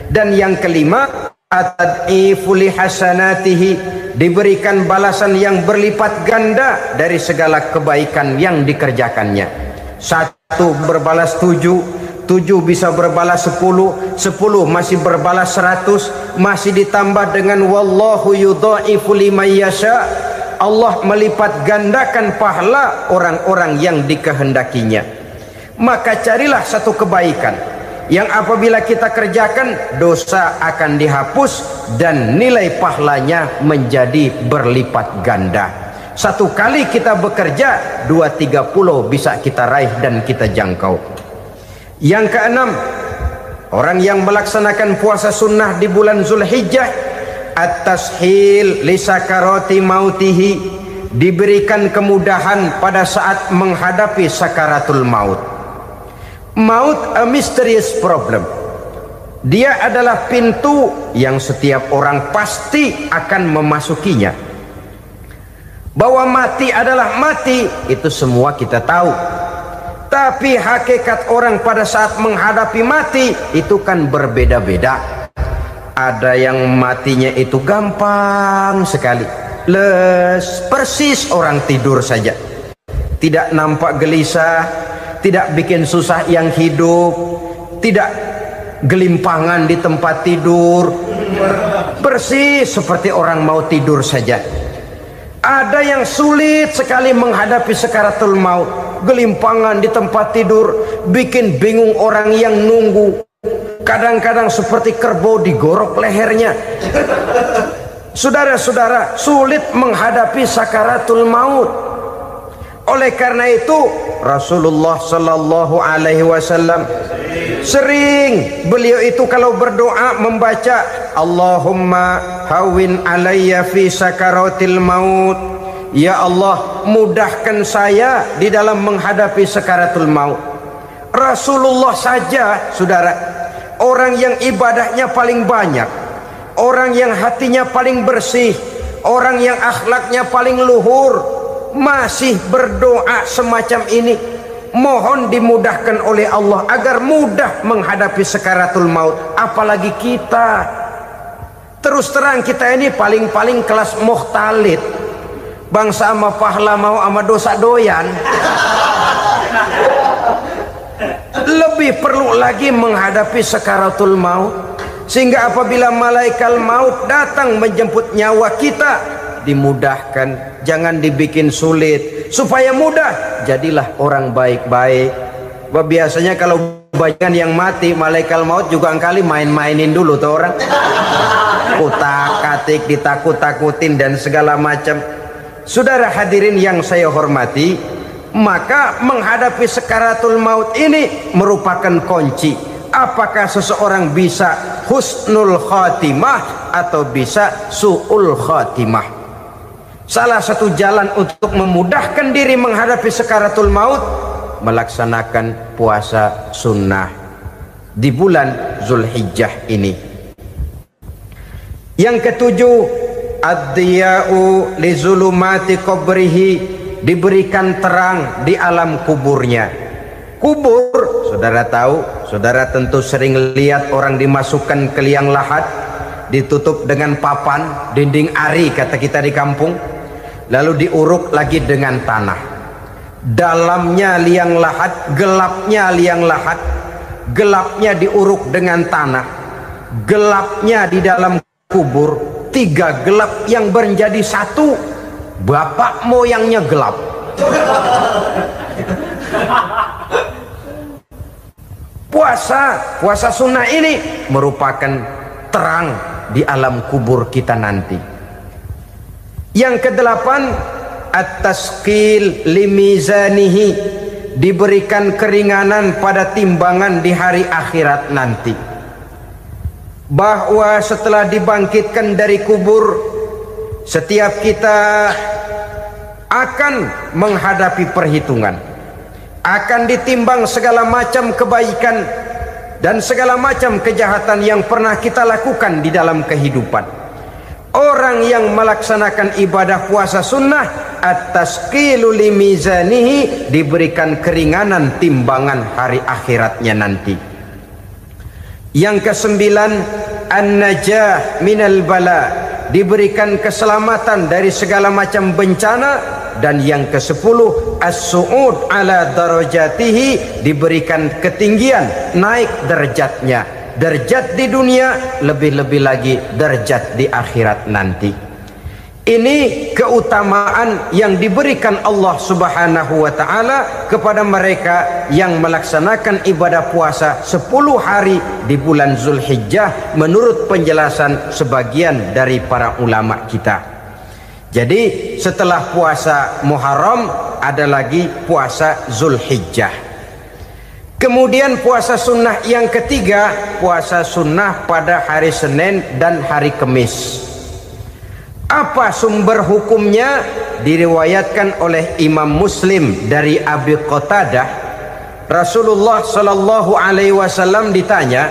Dan yang kelima, at-tad'ifu li hasanatihi, diberikan balasan yang berlipat ganda dari segala kebaikan yang dikerjakannya. 1 berbalas 7, 7 bisa berbalas 10, 10 masih berbalas 100, masih ditambah dengan wallahu yudha'ifu liman yasha. Allah melipat gandakan pahala orang-orang yang dikehendakinya. Maka carilah satu kebaikan yang apabila kita kerjakan, dosa akan dihapus dan nilai pahalanya menjadi berlipat ganda. Satu kali kita bekerja, 2-3 pulau bisa kita raih dan kita jangkau. Yang keenam, orang yang melaksanakan puasa sunnah di bulan Zulhijjah, at-tashil li sakarati mautihi, diberikan kemudahan pada saat menghadapi sakaratul maut. Maut a mysterious problem. Dia adalah pintu yang setiap orang pasti akan memasukinya. Bahwa mati adalah mati, itu semua kita tahu. Tapi hakikat orang pada saat menghadapi mati itu kan berbeda-beda. Ada yang matinya itu gampang sekali, persis orang tidur saja, tidak nampak gelisah, tidak bikin susah yang hidup, tidak gelimpangan di tempat tidur, persis seperti orang mau tidur saja. Ada yang sulit sekali menghadapi sakaratul maut, gelimpangan di tempat tidur, bikin bingung orang yang nunggu, kadang-kadang seperti kerbau digorok lehernya. Saudara-saudara, sulit menghadapi sakaratul maut. Oleh karena itu Rasulullah sallallahu alaihi wasallam sering beliau itu kalau berdoa membaca Allahumma hawin alayya fi sakaratil maut. Ya Allah, mudahkan saya di dalam menghadapi sakaratul maut. Rasulullah saja, saudara, orang yang ibadahnya paling banyak, orang yang hatinya paling bersih, orang yang akhlaknya paling luhur, masih berdoa semacam ini, mohon dimudahkan oleh Allah agar mudah menghadapi sakaratul maut. Apalagi kita, terus terang kita ini paling-paling kelas muhtalid, bangsa ama pahala mau ama dosa doyan. Lebih perlu lagi menghadapi sakaratul maut, sehingga apabila malaikat maut datang menjemput nyawa kita, dimudahkan, jangan dibikin sulit, supaya mudah. Jadilah orang baik-baik. Biasanya kalau banyak yang mati, malaikat maut juga kali main-mainin dulu tuh orang, kutak-katik, ditakut-takutin dan segala macam. Saudara hadirin yang saya hormati, maka menghadapi sakaratul maut ini merupakan kunci. Apakah seseorang bisa husnul khatimah atau bisa su'ul khatimah? Salah satu jalan untuk memudahkan diri menghadapi sakaratul maut, melaksanakan puasa sunnah di bulan Zulhijjah ini. Yang ketujuh, ad-diya'u li zulumati qabrihi, diberikan terang di alam kuburnya. Kubur, saudara tahu, saudara tentu sering lihat orang dimasukkan ke liang lahat, ditutup dengan papan, dinding ari kata kita di kampung, lalu diuruk lagi dengan tanah. Dalamnya liang lahat, gelapnya liang lahat, gelapnya diuruk dengan tanah, gelapnya di dalam kubur, tiga gelap yang menjadi satu. Bapak moyangnya gelap. Puasa sunnah ini merupakan terang di alam kubur kita nanti. Yang kedelapan, at-tasqil limizanihi, diberikan keringanan pada timbangan di hari akhirat nanti. Bahwa setelah dibangkitkan dari kubur, setiap kita akan menghadapi perhitungan, akan ditimbang segala macam kebaikan dan segala macam kejahatan yang pernah kita lakukan di dalam kehidupan. Orang yang melaksanakan ibadah puasa sunnah, at-tasqilu limizanihi, diberikan keringanan timbangan hari akhiratnya nanti. Yang kesembilan, an-najah minal bala, diberikan keselamatan dari segala macam bencana. Dan yang ke-10, as-su'ud ala darajatihi, diberikan ketinggian, naik derajatnya, derajat di dunia, lebih-lebih lagi derajat di akhirat nanti. Ini keutamaan yang diberikan Allah Subhanahu wa ta'ala kepada mereka yang melaksanakan ibadah puasa 10 hari di bulan Zulhijjah menurut penjelasan sebagian dari para ulama kita. Jadi setelah puasa Muharram ada lagi puasa Zulhijjah. Kemudian puasa sunnah yang ketiga, puasa sunnah pada hari Senin dan hari Kamis. Apa sumber hukumnya? Diriwayatkan oleh Imam Muslim dari Abi Qatadah, Rasulullah Shallallahu Alaihi Wasallam ditanya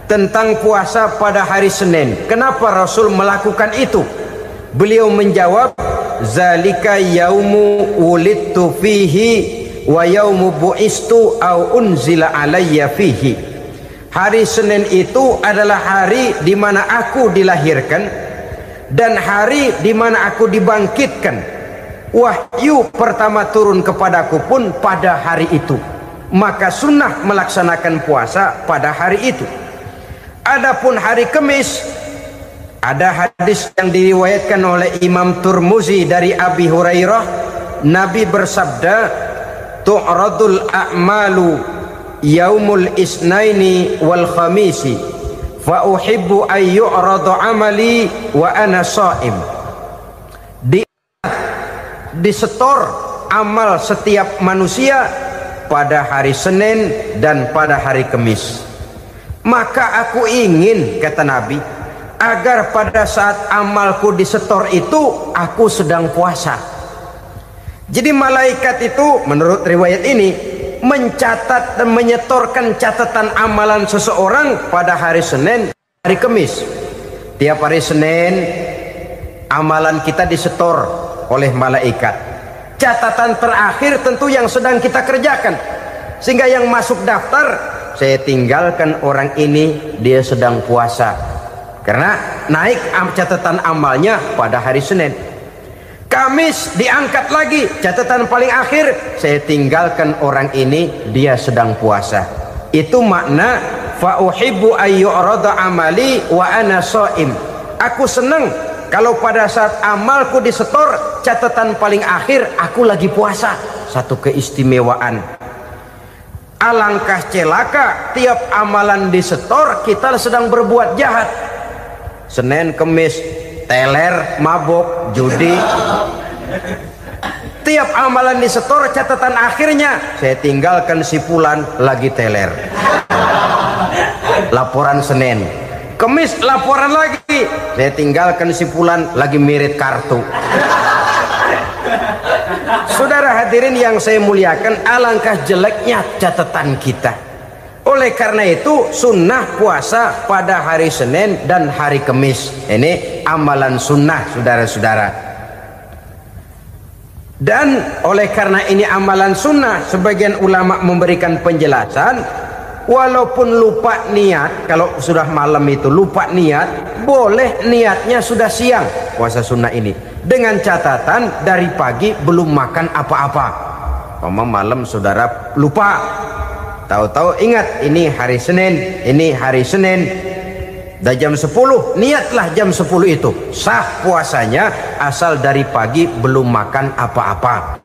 tentang puasa pada hari Senin. Kenapa Rasul melakukan itu? Beliau menjawab, zalika yaumu wulidtu fihi wa yaumu bu'istu au unzila alayya fihi. Hari Senin itu adalah hari di mana aku dilahirkan dan hari di mana aku dibangkitkan. Wahyu pertama turun kepadaku pun pada hari itu. Maka sunnah melaksanakan puasa pada hari itu. Adapun hari Kamis, ada hadis yang diriwayatkan oleh Imam Turmuzi dari Abi Hurairah, Nabi bersabda, tu'radul a'malu yaumul isnaini wal khamisi fa uhibbu ay yu'radu amali wa ana sha'im. Disetor amal setiap manusia pada hari Senin dan pada hari Kamis. Maka aku ingin, kata Nabi, agar pada saat amalku disetor itu aku sedang puasa. Jadi malaikat itu menurut riwayat ini mencatat dan menyetorkan catatan amalan seseorang pada hari Senin, hari Kamis. Tiap hari Senin amalan kita disetor oleh malaikat. Catatan terakhir tentu yang sedang kita kerjakan, sehingga yang masuk daftar, saya tinggalkan orang ini, dia sedang puasa, karena naik catatan amalnya pada hari Senin. Kamis diangkat lagi, catatan paling akhir, saya tinggalkan orang ini, dia sedang puasa. Itu makna fa uhibbu ayyurada amali wa ana shaim. Aku senang kalau pada saat amalku disetor, catatan paling akhir aku lagi puasa. Satu keistimewaan. Alangkah celaka tiap amalan disetor kita sedang berbuat jahat. Senin, Kamis, teler, mabok, judi. Tiap amalan disetor, catatan akhirnya saya tinggalkan si fulan lagi teler. Laporan Senin. Kamis laporan lagi, saya tinggalkan si fulan lagi mirit kartu. Saudara hadirin yang saya muliakan, alangkah jeleknya catatan kita. Oleh karena itu sunnah puasa pada hari Senin dan hari Kamis. Ini amalan sunnah, saudara-saudara. Dan oleh karena ini amalan sunnah, sebagian ulama memberikan penjelasan, walaupun lupa niat, kalau sudah malam itu lupa niat, boleh niatnya sudah siang puasa sunnah ini, dengan catatan dari pagi belum makan apa-apa. Malam saudara lupa, tahu-tahu ingat ini hari Senin, ini hari Senin, dah jam 10, niatlah jam 10 itu, sah puasanya asal dari pagi belum makan apa-apa.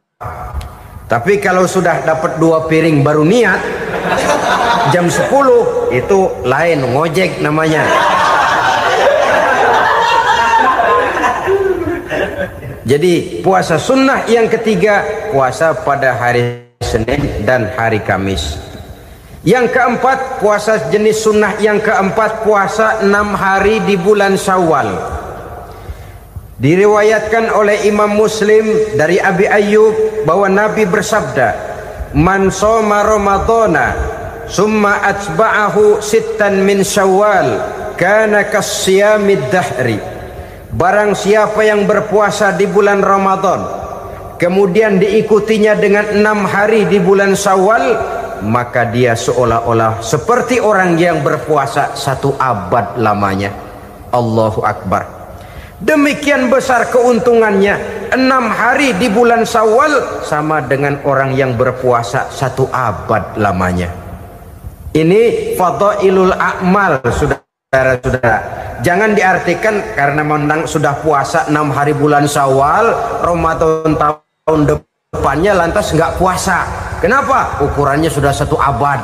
Tapi kalau sudah dapat 2 piring baru niat, jam 10 itu lain, ngojek namanya. Jadi puasa sunnah yang ketiga, puasa pada hari Senin dan hari Kamis. Yang keempat, puasa jenis sunnah yang keempat, puasa 6 hari di bulan Syawal. Diriwayatkan oleh Imam Muslim dari Abi Ayyub bahwa Nabi bersabda, man shoma ramadhana summa atba'ahu sittan min Syawal kana kasyamid dahri. Barang siapa yang berpuasa di bulan Ramadan kemudian diikutinya dengan 6 hari di bulan Syawal, maka dia seolah-olah seperti orang yang berpuasa 1 abad lamanya. Allahu Akbar. Demikian besar keuntungannya. 6 hari di bulan Syawal sama dengan orang yang berpuasa 1 abad lamanya. Ini fadailul a'mal, saudara-saudara. Jangan diartikan karena menang sudah puasa 6 hari bulan Syawal, Ramadan tahun depannya lantas nggak puasa. Kenapa? Ukurannya sudah 1 abad.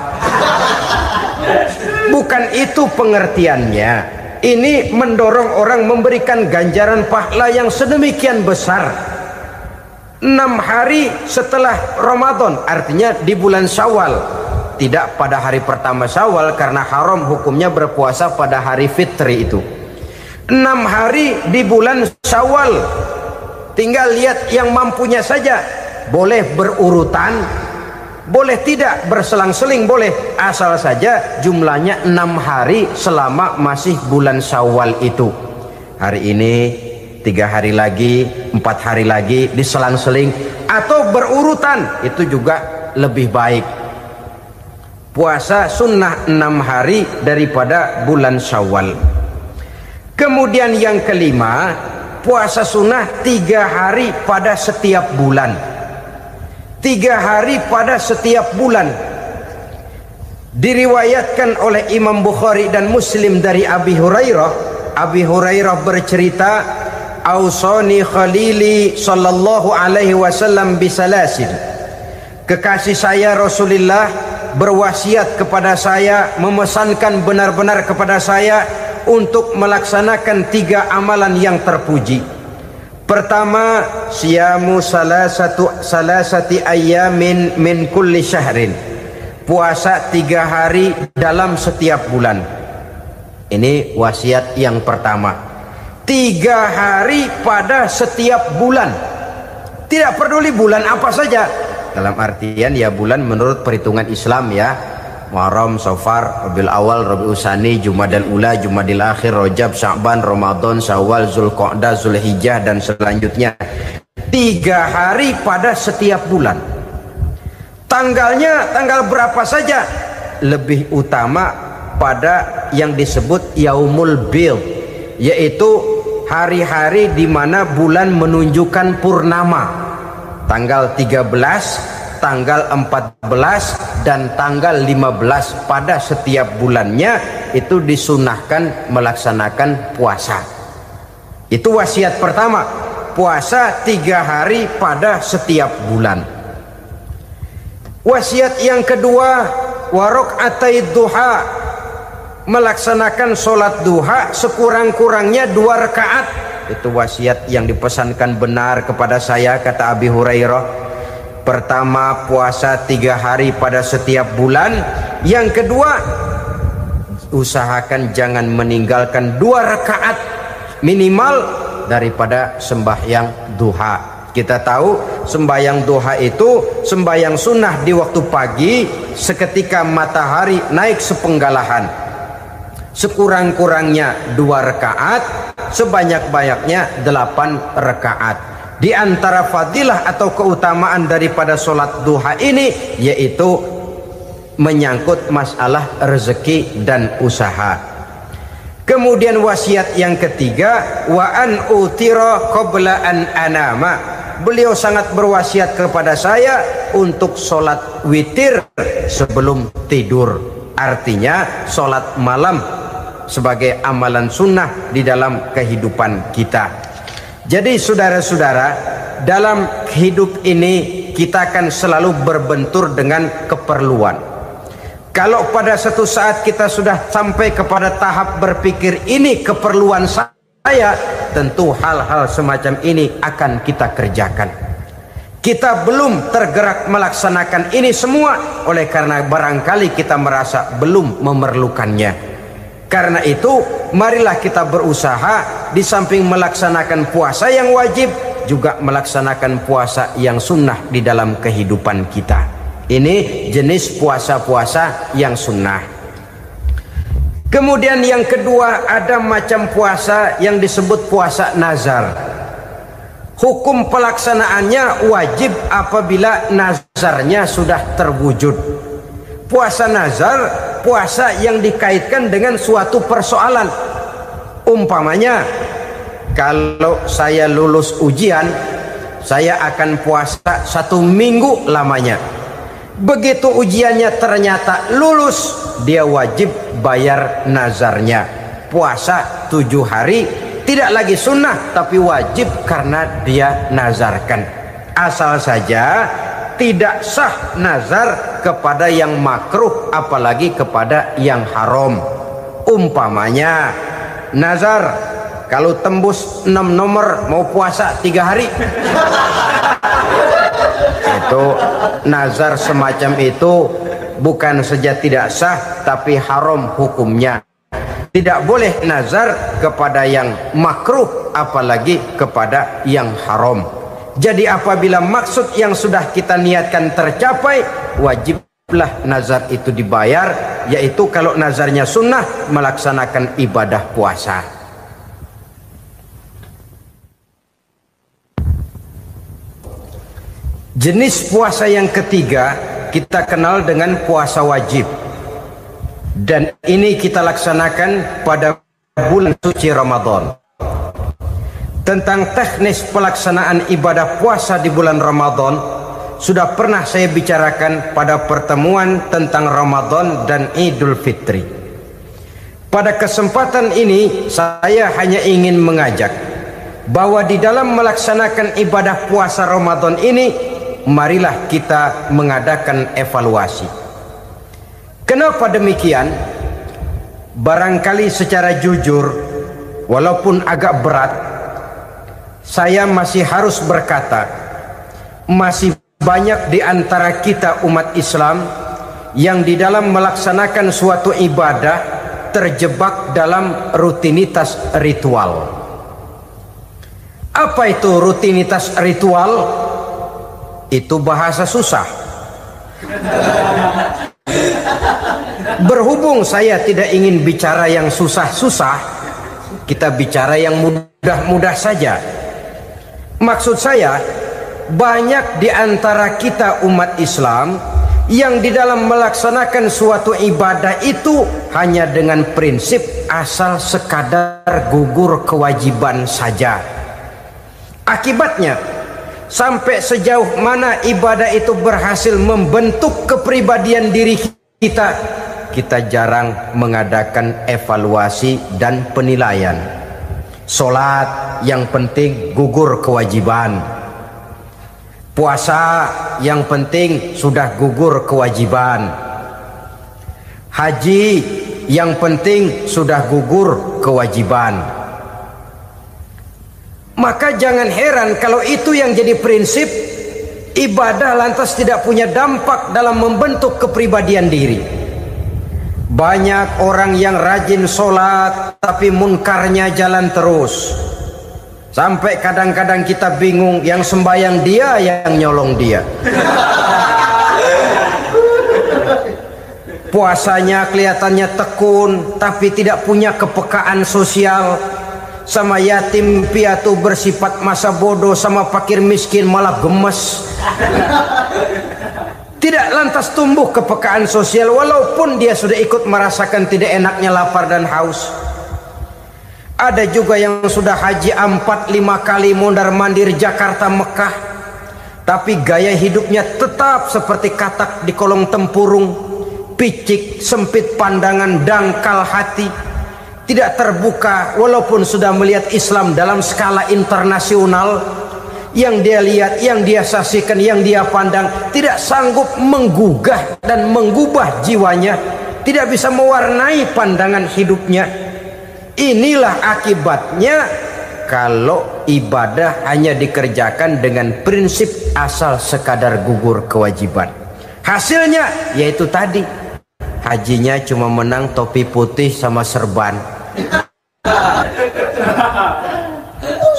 Bukan itu pengertiannya. Ini mendorong orang memberikan ganjaran pahala yang sedemikian besar. 6 hari setelah Ramadan, artinya di bulan Syawal. Tidak pada hari pertama Syawal karena haram hukumnya berpuasa pada hari fitri itu. 6 hari di bulan Syawal. Tinggal lihat yang mampunya saja. Boleh berurutan, boleh tidak berselang-seling, boleh, asal saja jumlahnya 6 hari selama masih bulan Syawal itu. Hari ini 3 hari lagi, 4 hari lagi, diselang-seling atau berurutan, itu juga lebih baik. Puasa sunnah 6 hari daripada bulan Syawal. Kemudian yang kelima, puasa sunnah 3 hari pada setiap bulan. 3 hari pada setiap bulan. Diriwayatkan oleh Imam Bukhari dan Muslim dari Abi Hurairah. Abi Hurairah bercerita, "Ausani khalili sallallahu alaihi wasallam bisalasin." Kekasih saya Rasulullah berwasiat kepada saya, memesankan benar-benar kepada saya untuk melaksanakan 3 amalan yang terpuji. Pertama, siyamu salasati ayyamin min kulli syahrin. Puasa 3 hari dalam setiap bulan. Ini wasiat yang pertama. 3 hari pada setiap bulan. Tidak peduli bulan apa saja. Dalam artian ya bulan menurut perhitungan Islam ya. Muharram, Safar, Rabiul Awal, Rabiul Tsani, Jumadal Ula, Jumadil Akhir, Rajab, Sya'ban, Ramadan, Syawal, Zulqa'dah, Zulhijjah dan selanjutnya. 3 hari pada setiap bulan. Tanggalnya tanggal berapa saja. Lebih utama pada yang disebut Yaumul Bid, yaitu hari-hari di mana bulan menunjukkan purnama. Tanggal 13, tanggal 14 dan tanggal 15 pada setiap bulannya itu disunahkan melaksanakan puasa. Itu wasiat pertama, puasa 3 hari pada setiap bulan. Wasiat yang kedua, waraqatai duha, melaksanakan sholat duha sekurang-kurangnya 2 rakaat. Itu wasiat yang dipesankan benar kepada saya, kata Abi Hurairah. Pertama, puasa 3 hari pada setiap bulan. Yang kedua, usahakan jangan meninggalkan 2 rakaat minimal daripada sembahyang duha. Kita tahu sembahyang duha itu sembahyang sunnah di waktu pagi seketika matahari naik sepenggalahan. Sekurang-kurangnya 2 rakaat, sebanyak-banyaknya 8 rakaat. Di antara fadilah atau keutamaan daripada sholat duha ini yaitu menyangkut masalah rezeki dan usaha. Kemudian wasiat yang ketiga, wa an utira qabla an anama. Beliau sangat berwasiat kepada saya untuk sholat witir sebelum tidur. Artinya sholat malam sebagai amalan sunnah di dalam kehidupan kita. Jadi saudara-saudara, dalam hidup ini kita akan selalu berbentur dengan keperluan. Kalau pada satu saat kita sudah sampai kepada tahap berpikir ini keperluan saya, tentu hal-hal semacam ini akan kita kerjakan. Kita belum tergerak melaksanakan ini semua oleh karena barangkali kita merasa belum memerlukannya. Karena itu marilah kita berusaha di samping melaksanakan puasa yang wajib juga melaksanakan puasa yang sunnah di dalam kehidupan kita. Ini jenis puasa-puasa yang sunnah. Kemudian yang kedua, ada macam puasa yang disebut puasa nazar. Hukum pelaksanaannya wajib apabila nazarnya sudah terwujud. Puasa nazar, puasa yang dikaitkan dengan suatu persoalan. Umpamanya, kalau saya lulus ujian, saya akan puasa 1 minggu lamanya. Begitu ujiannya ternyata lulus, dia wajib bayar nazarnya. Puasa 7 hari, tidak lagi sunnah tapi wajib karena dia nazarkan. Asal saja tidak sah nazar kepada yang makruh apalagi kepada yang haram. Umpamanya nazar kalau tembus 6 nomor mau puasa 3 hari. Itu nazar semacam itu bukan saja tidak sah tapi haram hukumnya. Tidak boleh nazar kepada yang makruh, apalagi kepada yang haram. Jadi apabila maksud yang sudah kita niatkan tercapai, wajiblah nazar itu dibayar, yaitu kalau nazarnya sunnah, melaksanakan ibadah puasa. Jenis puasa yang ketiga kita kenal dengan puasa wajib. Dan ini kita laksanakan pada bulan suci Ramadan. Tentang teknis pelaksanaan ibadah puasa di bulan Ramadan sudah pernah saya bicarakan pada pertemuan tentang Ramadan dan Idul Fitri. Pada kesempatan ini saya hanya ingin mengajak bahwa di dalam melaksanakan ibadah puasa Ramadan ini, marilah kita mengadakan evaluasi. Kenapa demikian? Barangkali secara jujur, walaupun agak berat, saya masih harus berkata, masih banyak di antara kita umat Islam yang di dalam melaksanakan suatu ibadah terjebak dalam rutinitas ritual. Apa itu rutinitas ritual? Itu bahasa susah. Berhubung saya tidak ingin bicara yang susah-susah, kita bicara yang mudah-mudah saja. Maksud saya, banyak di antara kita umat Islam yang di dalam melaksanakan suatu ibadah itu hanya dengan prinsip asal sekadar gugur kewajiban saja. Akibatnya, sampai sejauh mana ibadah itu berhasil membentuk kepribadian diri kita jarang mengadakan evaluasi dan penilaian. Salat yang penting gugur kewajiban. Puasa yang penting sudah gugur kewajiban. Haji yang penting sudah gugur kewajiban. Maka jangan heran kalau itu yang jadi prinsip, ibadah lantas tidak punya dampak dalam membentuk kepribadian diri. Banyak orang yang rajin sholat tapi munkarnya jalan terus. Sampai kadang-kadang kita bingung, yang sembahyang dia, yang nyolong dia. Puasanya kelihatannya tekun tapi tidak punya kepekaan sosial. Sama yatim piatu bersifat masa bodoh, sama fakir miskin malah gemes. Tidak lantas tumbuh kepekaan sosial walaupun dia sudah ikut merasakan tidak enaknya lapar dan haus. Ada juga yang sudah haji 4-5 kali mondar-mandir Jakarta Mekah, tapi gaya hidupnya tetap seperti katak di kolong tempurung, picik, sempit pandangan, dangkal hati, tidak terbuka walaupun sudah melihat Islam dalam skala internasional. Yang dia lihat, yang dia saksikan, yang dia pandang, tidak sanggup menggugah dan mengubah jiwanya, tidak bisa mewarnai pandangan hidupnya. Inilah akibatnya kalau ibadah hanya dikerjakan dengan prinsip asal sekadar gugur kewajiban. Hasilnya yaitu tadi, hajinya cuma menang topi putih sama serban.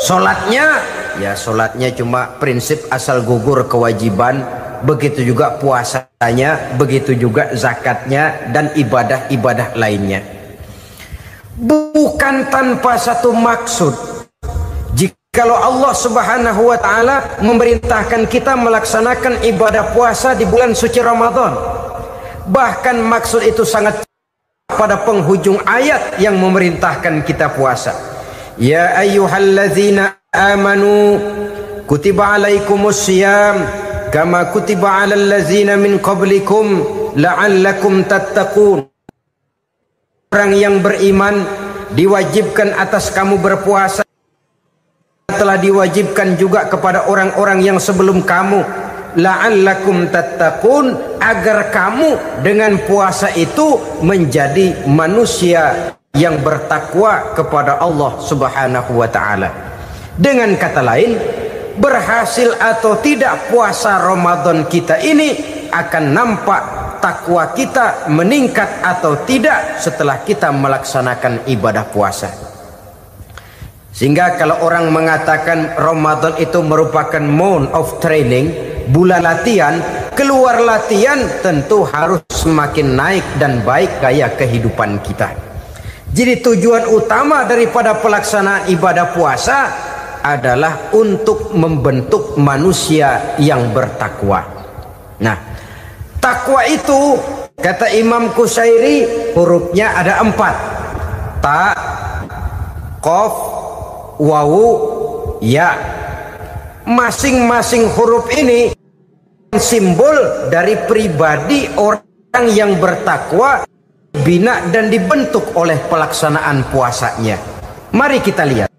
Sholatnya cuma prinsip asal gugur kewajiban. Begitu juga puasanya, begitu juga zakatnya dan ibadah-ibadah lainnya. Bukan tanpa satu maksud. Jikalau Allah Subhanahu wa ta'ala memerintahkan kita melaksanakan ibadah puasa di bulan suci Ramadan, bahkan maksud itu sangat pada penghujung ayat yang memerintahkan kita puasa. Ya ayyuhalladzina amanu kutiba alaikumus syiyam kama kutiba alal ladzina min qablikum la'allakum tattaqun. Orang yang beriman diwajibkan atas kamu berpuasa, telah diwajibkan juga kepada orang-orang yang sebelum kamu, la'allakum tattaqun, agar kamu dengan puasa itu menjadi manusia yang bertakwa kepada Allah Subhanahu wa ta'ala. Dengan kata lain, berhasil atau tidak puasa Ramadan kita ini akan nampak takwa kita meningkat atau tidak setelah kita melaksanakan ibadah puasa. Sehingga kalau orang mengatakan Ramadan itu merupakan month of training, bulan latihan, keluar latihan tentu harus semakin naik dan baik gaya kehidupan kita. Jadi tujuan utama daripada pelaksanaan ibadah puasa adalah untuk membentuk manusia yang bertakwa. Nah, takwa itu kata Imam Qusairi hurufnya ada 4. Ta, qaf, wawu, ya. Masing-masing huruf ini simbol dari pribadi orang yang bertakwa, bina dan dibentuk oleh pelaksanaan puasanya. Mari kita lihat.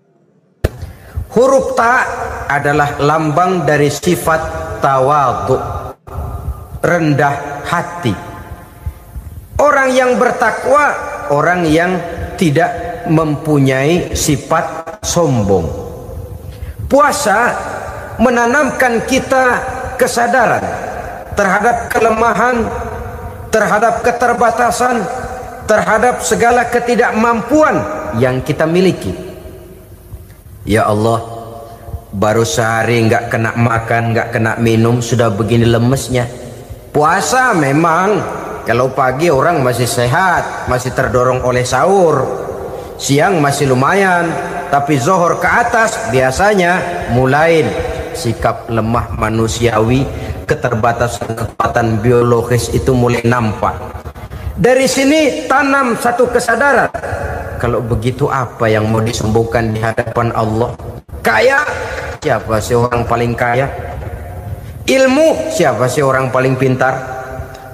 Huruf ta adalah lambang dari sifat tawadhu, rendah hati. Orang yang bertakwa, orang yang tidak mempunyai sifat sombong. Puasa menanamkan kita kesadaran terhadap kelemahan, terhadap keterbatasan, terhadap segala ketidakmampuan yang kita miliki. Ya Allah, baru sehari nggak kena makan, nggak kena minum, sudah begini lemesnya. Puasa memang, kalau pagi orang masih sehat, masih terdorong oleh sahur, siang masih lumayan, tapi zuhur ke atas biasanya mulai sikap lemah manusiawi, keterbatasan kekuatan biologis itu mulai nampak. Dari sini tanam satu kesadaran, kalau begitu apa yang mau disembuhkan di hadapan Allah? Kaya, siapa sih orang paling kaya? Ilmu, siapa sih orang paling pintar?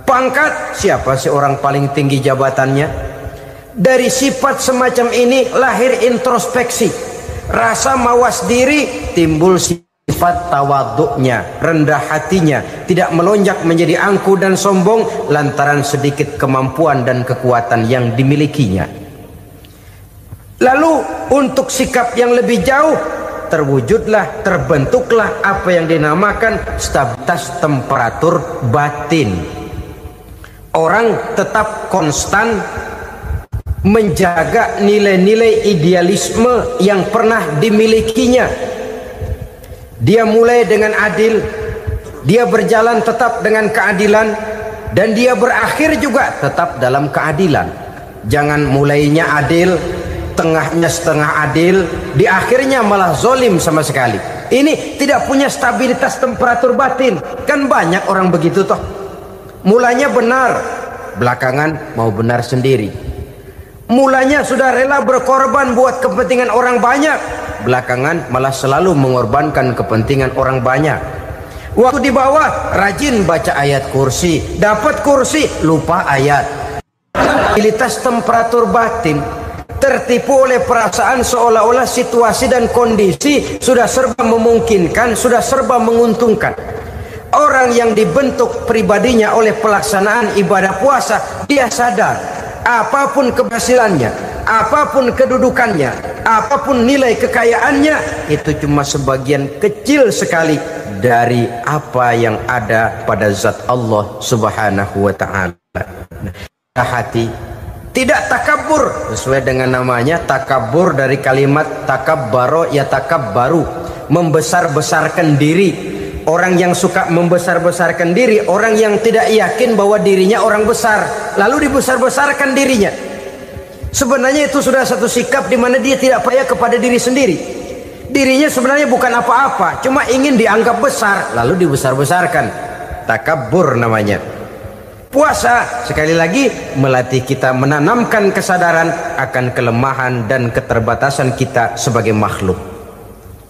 Pangkat, siapa sih orang paling tinggi jabatannya? Dari sifat semacam ini lahir introspeksi, rasa mawas diri, timbul sifat tawaduknya, rendah hatinya, tidak melonjak menjadi angkuh dan sombong lantaran sedikit kemampuan dan kekuatan yang dimilikinya. Lalu untuk sikap yang lebih jauh, terwujudlah, terbentuklah apa yang dinamakan stabilitas temperatur batin. Orang tetap konstan menjaga nilai-nilai idealisme yang pernah dimilikinya. Dia mulai dengan adil, dia berjalan tetap dengan keadilan, dan dia berakhir juga tetap dalam keadilan. Jangan mulainya adil, tengahnya setengah adil, di akhirnya malah zolim sama sekali. Ini tidak punya stabilitas temperatur batin. Kan banyak orang begitu toh. Mulanya benar, belakangan mau benar sendiri. Mulanya sudah rela berkorban buat kepentingan orang banyak, belakangan malah selalu mengorbankan kepentingan orang banyak. Waktu di bawah rajin baca ayat kursi, dapat kursi lupa ayat. Stabilitas temperatur batin, tertipu oleh perasaan seolah-olah situasi dan kondisi sudah serba memungkinkan, sudah serba menguntungkan. Orang yang dibentuk pribadinya oleh pelaksanaan ibadah puasa, dia sadar apapun keberhasilannya, apapun kedudukannya, apapun nilai kekayaannya, itu cuma sebagian kecil sekali dari apa yang ada pada zat Allah Subhanahu wa ta'ala. Hati tidak takabur, sesuai dengan namanya takabur dari kalimat takabbaro ya takabbaru, membesar-besarkan diri. Orang yang suka membesar-besarkan diri, orang yang tidak yakin bahwa dirinya orang besar, lalu dibesar-besarkan dirinya. Sebenarnya itu sudah satu sikap di mana dia tidak percaya kepada diri sendiri. Dirinya sebenarnya bukan apa-apa, cuma ingin dianggap besar, lalu dibesar-besarkan. Takabbur namanya. Puasa sekali lagi melatih kita menanamkan kesadaran akan kelemahan dan keterbatasan kita sebagai makhluk.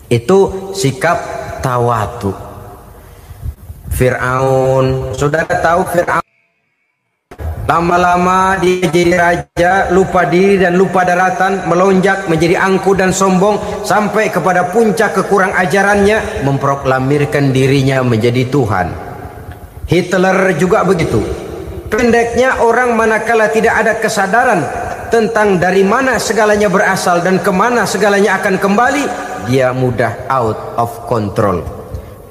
Itu sikap tawadhu. Fir'aun, saudara tahu Fir'aun, lama-lama dia jadi raja, lupa diri dan lupa daratan, melonjak menjadi angkuh dan sombong sampai kepada puncak kekurang ajarannya, memproklamirkan dirinya menjadi Tuhan. Hitler juga begitu. Pendeknya, orang manakala tidak ada kesadaran tentang dari mana segalanya berasal dan kemana segalanya akan kembali, dia mudah out of control.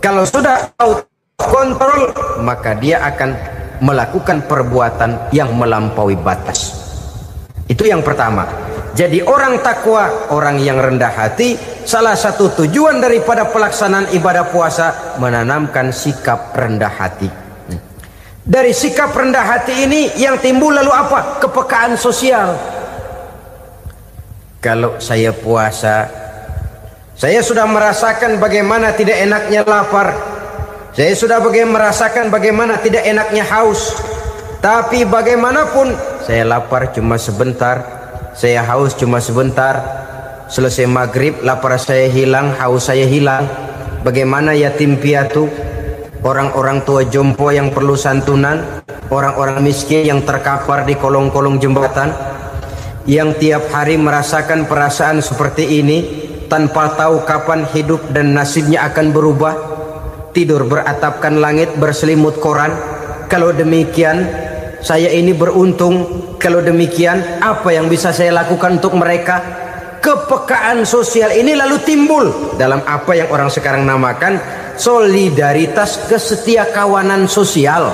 Kalau sudah out of control, maka dia akan melakukan perbuatan yang melampaui batas. Itu yang pertama. Jadi orang takwa, orang yang rendah hati, salah satu tujuan daripada pelaksanaan ibadah puasa menanamkan sikap rendah hati. Dari sikap rendah hati ini yang timbul lalu apa? Kepekaan sosial. Kalau saya puasa, saya sudah merasakan bagaimana tidak enaknya lapar. Saya sudah merasakan bagaimana tidak enaknya haus. Tapi bagaimanapun saya lapar cuma sebentar, saya haus cuma sebentar. Selesai maghrib lapar saya hilang, haus saya hilang. Bagaimana yatim piatu, orang-orang tua jompo yang perlu santunan, orang-orang miskin yang terkapar di kolong-kolong jembatan, yang tiap hari merasakan perasaan seperti ini tanpa tahu kapan hidup dan nasibnya akan berubah. Tidur beratapkan langit, berselimut koran. Kalau demikian saya ini beruntung. Kalau demikian apa yang bisa saya lakukan untuk mereka? Kepekaan sosial ini lalu timbul dalam apa yang orang sekarang namakan solidaritas, kesetiakawanan sosial.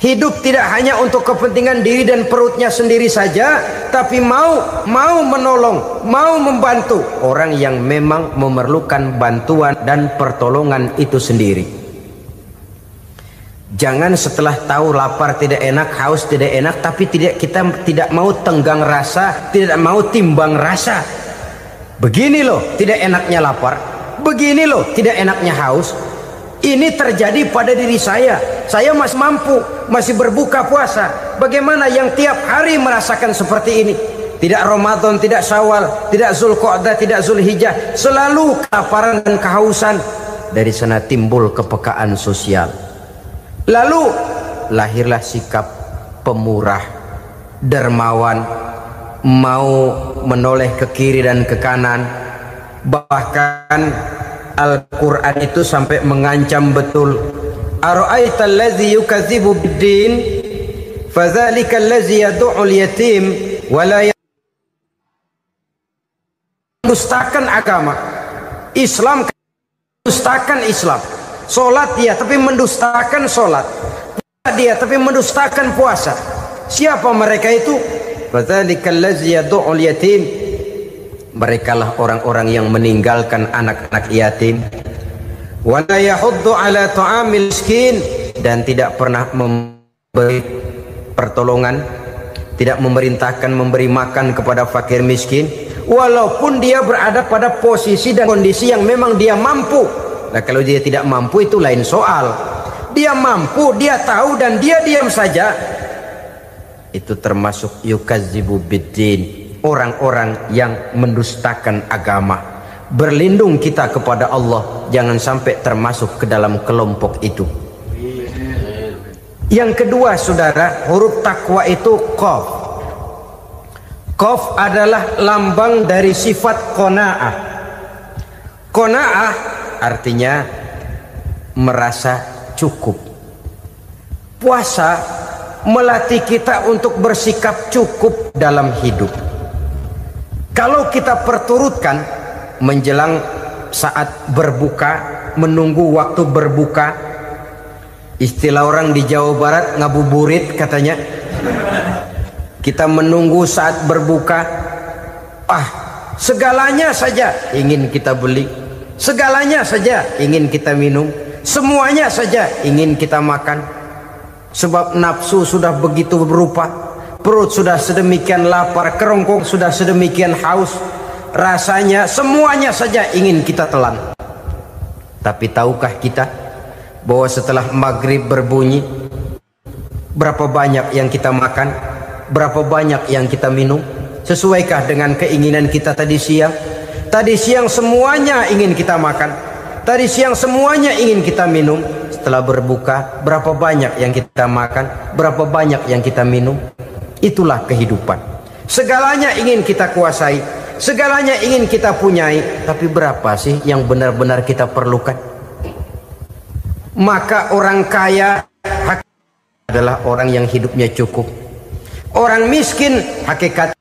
Hidup tidak hanya untuk kepentingan diri dan perutnya sendiri saja, tapi mau menolong, mau membantu orang yang memang memerlukan bantuan dan pertolongan itu sendiri. Jangan setelah tahu lapar tidak enak, haus tidak enak, tapi kita tidak mau tenggang rasa, tidak mau timbang rasa. Begini loh tidak enaknya lapar, begini loh tidak enaknya haus. Ini terjadi pada diri saya. Saya masih mampu, masih berbuka puasa. Bagaimana yang tiap hari merasakan seperti ini? Tidak Ramadan, tidak Syawal, tidak Zulqa'dah, tidak Zulhijjah, selalu kelaparan dan kehausan. Dari sana timbul kepekaan sosial. Lalu lahirlah sikap pemurah, dermawan, mau menoleh ke kiri dan ke kanan. Bahkan Al-Quran itu sampai mengancam betul. Ara'aita allazi yukadzibu bid-din fadzalika allazi yad'ul yatim wa la mendustakan agama. Islam mendustakan Islam. Salat dia tapi mendustakan salat. Puasa dia tapi mendustakan puasa. Siapa mereka itu? Fadzalika allazi yad'ul yatim. Merekalah orang-orang yang meninggalkan anak-anak yatim. Wala yahuddu ala ta'amil miskin, dan tidak pernah memberi pertolongan, tidak memerintahkan memberi makan kepada fakir miskin, walaupun dia berada pada posisi dan kondisi yang memang dia mampu. Nah, kalau dia tidak mampu itu lain soal. Dia mampu, dia tahu, dan dia diam saja. Itu termasuk yukadzibu biddin, orang-orang yang mendustakan agama. Berlindung kita kepada Allah, jangan sampai termasuk ke dalam kelompok itu. Yang kedua saudara, huruf takwa itu qaf. Qaf adalah lambang dari sifat qanaah. Qanaah artinya merasa cukup. Puasa melatih kita untuk bersikap cukup dalam hidup. Kalau kita perturutkan menjelang saat berbuka, menunggu waktu berbuka, istilah orang di Jawa Barat ngabuburit katanya, kita menunggu saat berbuka, segalanya saja ingin kita beli, segalanya saja ingin kita minum, semuanya saja ingin kita makan, sebab nafsu sudah begitu berupa. Perut sudah sedemikian lapar, kerongkong sudah sedemikian haus, rasanya semuanya saja ingin kita telan. Tapi tahukah kita bahwa setelah maghrib berbunyi, berapa banyak yang kita makan, berapa banyak yang kita minum? Sesuaikah dengan keinginan kita tadi siang? Tadi siang semuanya ingin kita makan, tadi siang semuanya ingin kita minum. Setelah berbuka, berapa banyak yang kita makan, berapa banyak yang kita minum? Itulah kehidupan. Segalanya ingin kita kuasai, segalanya ingin kita punyai, tapi berapa sih yang benar-benar kita perlukan? Maka orang kaya adalah orang yang hidupnya cukup. Orang miskin hakikat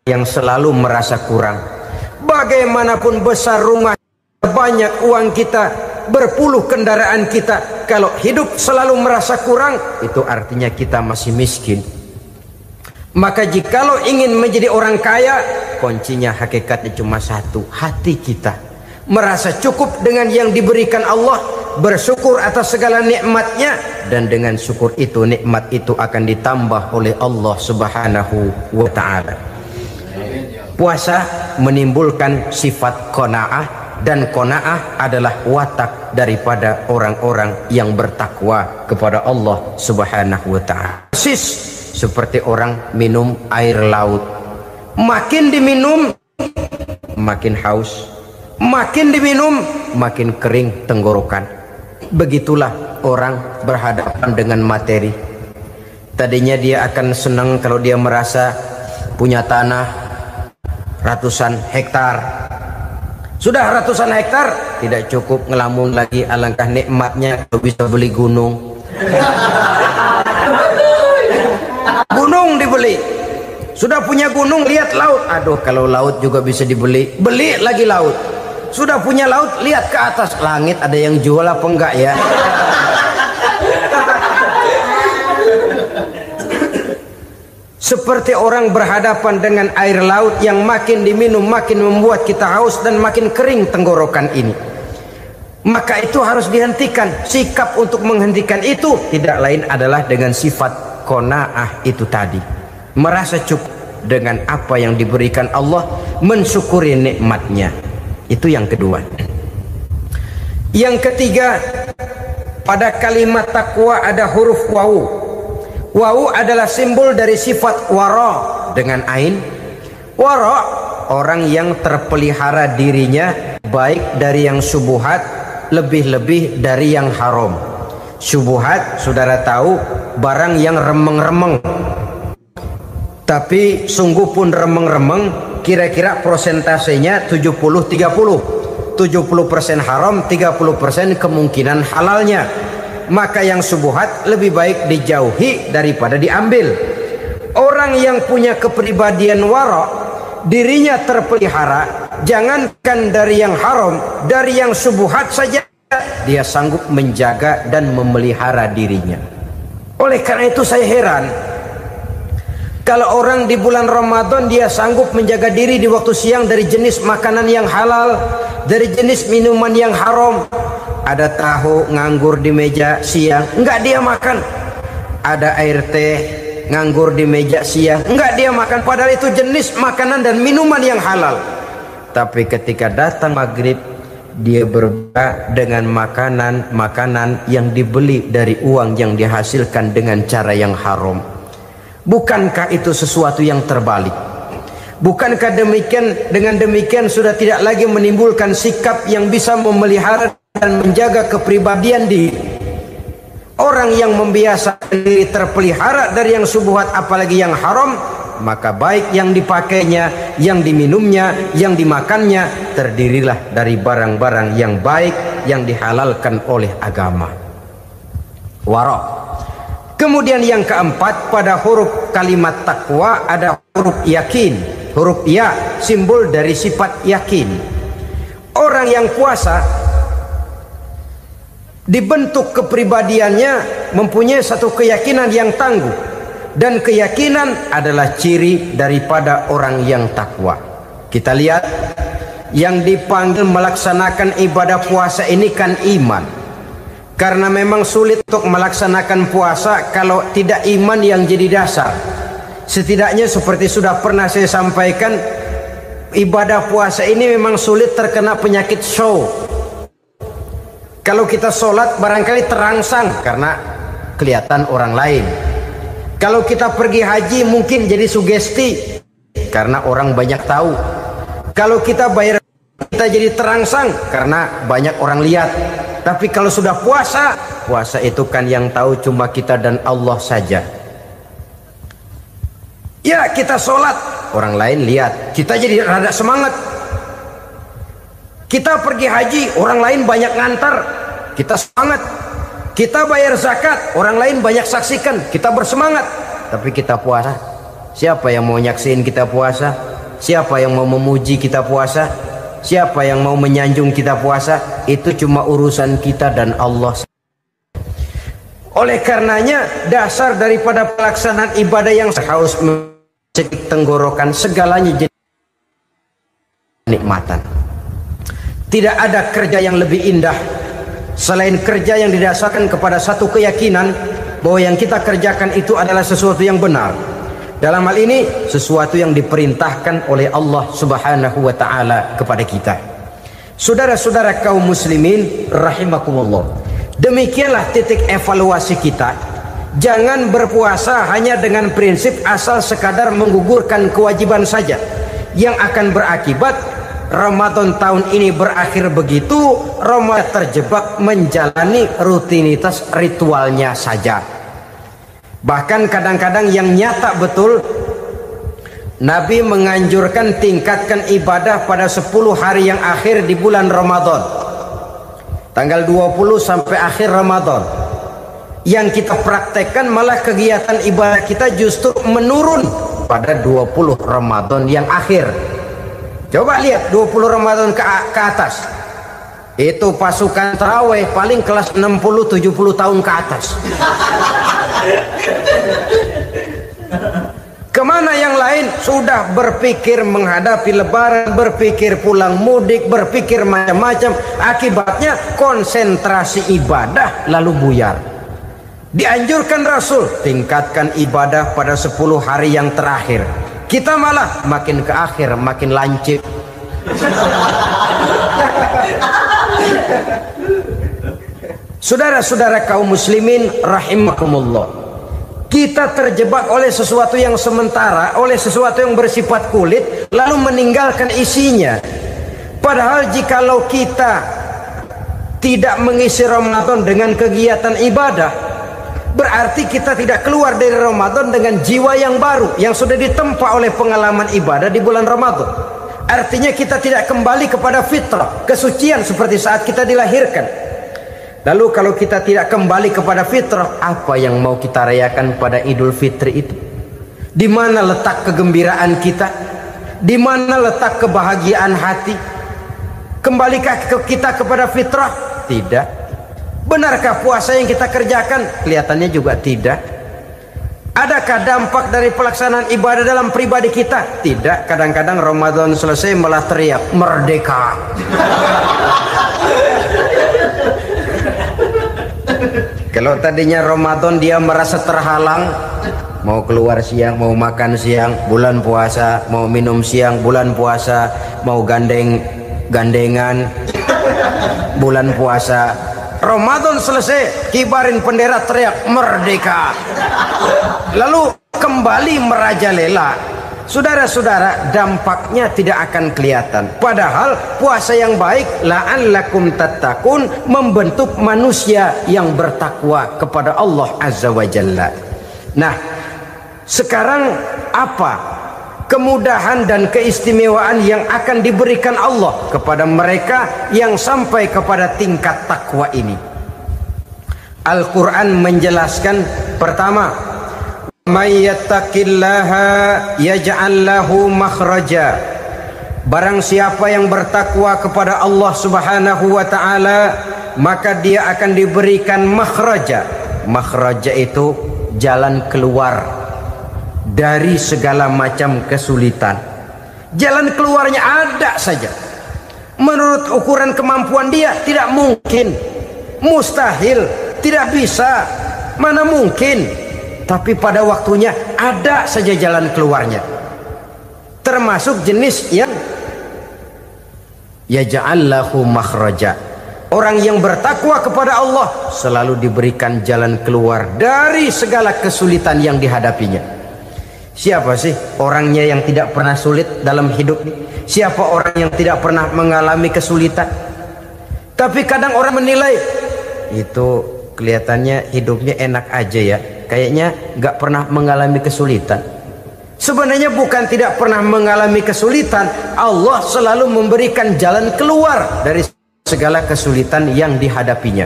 yang selalu merasa kurang. Bagaimanapun besar rumah, banyak uang kita, berpuluh kendaraan kita, kalau hidup selalu merasa kurang, itu artinya kita masih miskin. Maka jikalau ingin menjadi orang kaya, kuncinya hakikatnya cuma satu, hati kita merasa cukup dengan yang diberikan Allah, bersyukur atas segala nikmatnya, dan dengan syukur itu, nikmat itu akan ditambah oleh Allah Subhanahu wa ta'ala. Puasa menimbulkan sifat qanaah, dan qanaah adalah watak daripada orang-orang yang bertakwa kepada Allah Subhanahu wa ta'ala. Persis seperti orang minum air laut, makin diminum makin haus, makin diminum makin kering tenggorokan. Begitulah orang berhadapan dengan materi. Tadinya dia akan senang kalau dia merasa punya tanah ratusan hektar. Sudah ratusan hektar, tidak cukup ngelamun lagi, alangkah nikmatnya kalau bisa beli gunung. Gunung dibeli, sudah punya gunung, lihat laut, aduh kalau laut juga bisa dibeli, beli lagi laut. Sudah punya laut, lihat ke atas, langit ada yang jual apa enggak ya? Seperti orang berhadapan dengan air laut yang makin diminum makin membuat kita haus dan makin kering tenggorokan ini. Maka itu harus dihentikan. Sikap untuk menghentikan itu tidak lain adalah dengan sifat qanaah itu tadi, merasa cukup dengan apa yang diberikan Allah, mensyukuri nikmatnya. Itu yang kedua. Yang ketiga, pada kalimat takwa ada huruf wawu. Wawu adalah simbol dari sifat wara dengan ain. Wara, orang yang terpelihara dirinya baik dari yang syubhat, lebih-lebih dari yang haram. Syubhat, saudara tahu, barang yang remeng-remeng, tapi sungguh pun remeng-remeng, kira-kira prosentasenya 70-30, 70% haram, 30% kemungkinan halalnya. Maka yang syubhat lebih baik dijauhi daripada diambil. Orang yang punya kepribadian wara, dirinya terpelihara, jangankan dari yang haram, dari yang syubhat saja dia sanggup menjaga dan memelihara dirinya. Oleh karena itu saya heran kalau orang di bulan Ramadan dia sanggup menjaga diri di waktu siang dari jenis makanan yang halal, dari jenis minuman yang haram. Ada tahu nganggur di meja siang, enggak dia makan. Ada air teh nganggur di meja siang, enggak dia makan, padahal itu jenis makanan dan minuman yang halal. Tapi ketika datang maghrib, dia berbuka dengan makanan yang dibeli dari uang yang dihasilkan dengan cara yang haram. Bukankah itu sesuatu yang terbalik? Bukankah dengan demikian sudah tidak lagi menimbulkan sikap yang bisa memelihara dan menjaga kepribadian diri? Orang yang membiasakan diri terpelihara dari yang syubhat apalagi yang haram, maka baik yang dipakainya, yang diminumnya, yang dimakannya, terdirilah dari barang-barang yang baik yang dihalalkan oleh agama. Wara. Kemudian yang keempat, pada huruf kalimat takwa ada huruf yakin. Huruf ya, simbol dari sifat yakin. Orang yang puasa dibentuk kepribadiannya mempunyai satu keyakinan yang tangguh, dan keyakinan adalah ciri daripada orang yang takwa. Kita lihat yang dipanggil melaksanakan ibadah puasa ini kan iman, karena memang sulit untuk melaksanakan puasa kalau tidak iman yang jadi dasar. Setidaknya seperti sudah pernah saya sampaikan, ibadah puasa ini memang sulit terkena penyakit show. Kalau kita sholat barangkali terangsang karena kelihatan orang lain. Kalau kita pergi haji mungkin jadi sugesti karena orang banyak tahu. Kalau kita bayar kita jadi terangsang karena banyak orang lihat. Tapi kalau sudah puasa, puasa itu kan yang tahu cuma kita dan Allah saja. Ya kita sholat, orang lain lihat, kita jadi rada semangat. Kita pergi haji, orang lain banyak ngantar, kita semangat. Kita bayar zakat, orang lain banyak saksikan, kita bersemangat. Tapi kita puasa, siapa yang mau nyaksiin kita puasa? Siapa yang mau memuji kita puasa? Siapa yang mau menyanjung kita puasa? Itu cuma urusan kita dan Allah. Oleh karenanya, dasar daripada pelaksanaan ibadah yang harus mencegah tenggorokan, segalanya jadi nikmatan. Tidak ada kerja yang lebih indah selain kerja yang didasarkan kepada satu keyakinan bahwa yang kita kerjakan itu adalah sesuatu yang benar. Dalam hal ini sesuatu yang diperintahkan oleh Allah Subhanahu wa taala kepada kita. Saudara-saudara kaum muslimin rahimakumullah. Demikianlah titik evaluasi kita. Jangan berpuasa hanya dengan prinsip asal sekadar menggugurkan kewajiban saja, yang akan berakibat Ramadan tahun ini berakhir begitu, Ramadan terjebak menjalani rutinitas ritualnya saja. Bahkan kadang-kadang yang nyata betul, Nabi menganjurkan tingkatkan ibadah pada 10 hari yang akhir di bulan Ramadan, tanggal 20 sampai akhir Ramadan. Yang kita praktekkan malah kegiatan ibadah kita justru menurun pada 20 Ramadan yang akhir. Coba lihat 20 Ramadan ke atas, itu pasukan tarawih paling kelas 60-70 tahun ke atas. Kemana yang lain sudah berpikir menghadapi lebaran, berpikir pulang mudik, berpikir macam-macam. Akibatnya konsentrasi ibadah lalu buyar. Dianjurkan Rasul tingkatkan ibadah pada 10 hari yang terakhir. Kita malah makin ke akhir makin lancip. Saudara-saudara kaum muslimin rahimakumullah, kita terjebak oleh sesuatu yang sementara, oleh sesuatu yang bersifat kulit, lalu meninggalkan isinya. Padahal jikalau kita tidak mengisi Ramadan dengan kegiatan ibadah, berarti kita tidak keluar dari Ramadan dengan jiwa yang baru yang sudah ditempa oleh pengalaman ibadah di bulan Ramadan. Artinya kita tidak kembali kepada fitrah, kesucian seperti saat kita dilahirkan. Lalu kalau kita tidak kembali kepada fitrah, apa yang mau kita rayakan pada Idul Fitri itu? Di mana letak kegembiraan kita? Di mana letak kebahagiaan hati? Kembalikah kita kepada fitrah? Tidak. Benarkah puasa yang kita kerjakan? Kelihatannya juga tidak. Adakah dampak dari pelaksanaan ibadah dalam pribadi kita? Tidak. Kadang-kadang Ramadan selesai malah teriak merdeka. Kalau tadinya Ramadan dia merasa terhalang, mau keluar siang, mau makan siang, bulan puasa, mau minum siang, bulan puasa, mau gandengan, bulan puasa. Ramadan selesai, kibarin bendera, teriak merdeka, lalu kembali merajalela. Saudara-saudara, dampaknya tidak akan kelihatan. Padahal puasa yang baik, la'allakum tattaqun, membentuk manusia yang bertakwa kepada Allah Azza wa Jalla. Nah, sekarang apa kemudahan dan keistimewaan yang akan diberikan Allah kepada mereka yang sampai kepada tingkat takwa ini? Al-Quran menjelaskan, pertama, may yattaqillaha yaj'al lahu makhraja. Barang siapa yang bertakwa kepada Allah Subhanahu wa taala, maka dia akan diberikan makhraja. Makhraja itu jalan keluar dari segala macam kesulitan. Jalan keluarnya ada saja. Menurut ukuran kemampuan dia tidak mungkin, mustahil, tidak bisa, mana mungkin. Tapi pada waktunya ada saja jalan keluarnya. Termasuk jenis yang yaj'al lahu makhraja. Orang yang bertakwa kepada Allah selalu diberikan jalan keluar dari segala kesulitan yang dihadapinya. Siapa sih orangnya yang tidak pernah sulit dalam hidup ini? Siapa orang yang tidak pernah mengalami kesulitan? Tapi kadang orang menilai, itu kelihatannya hidupnya enak aja ya, kayaknya gak pernah mengalami kesulitan. Sebenarnya bukan tidak pernah mengalami kesulitan, Allah selalu memberikan jalan keluar dari segala kesulitan yang dihadapinya.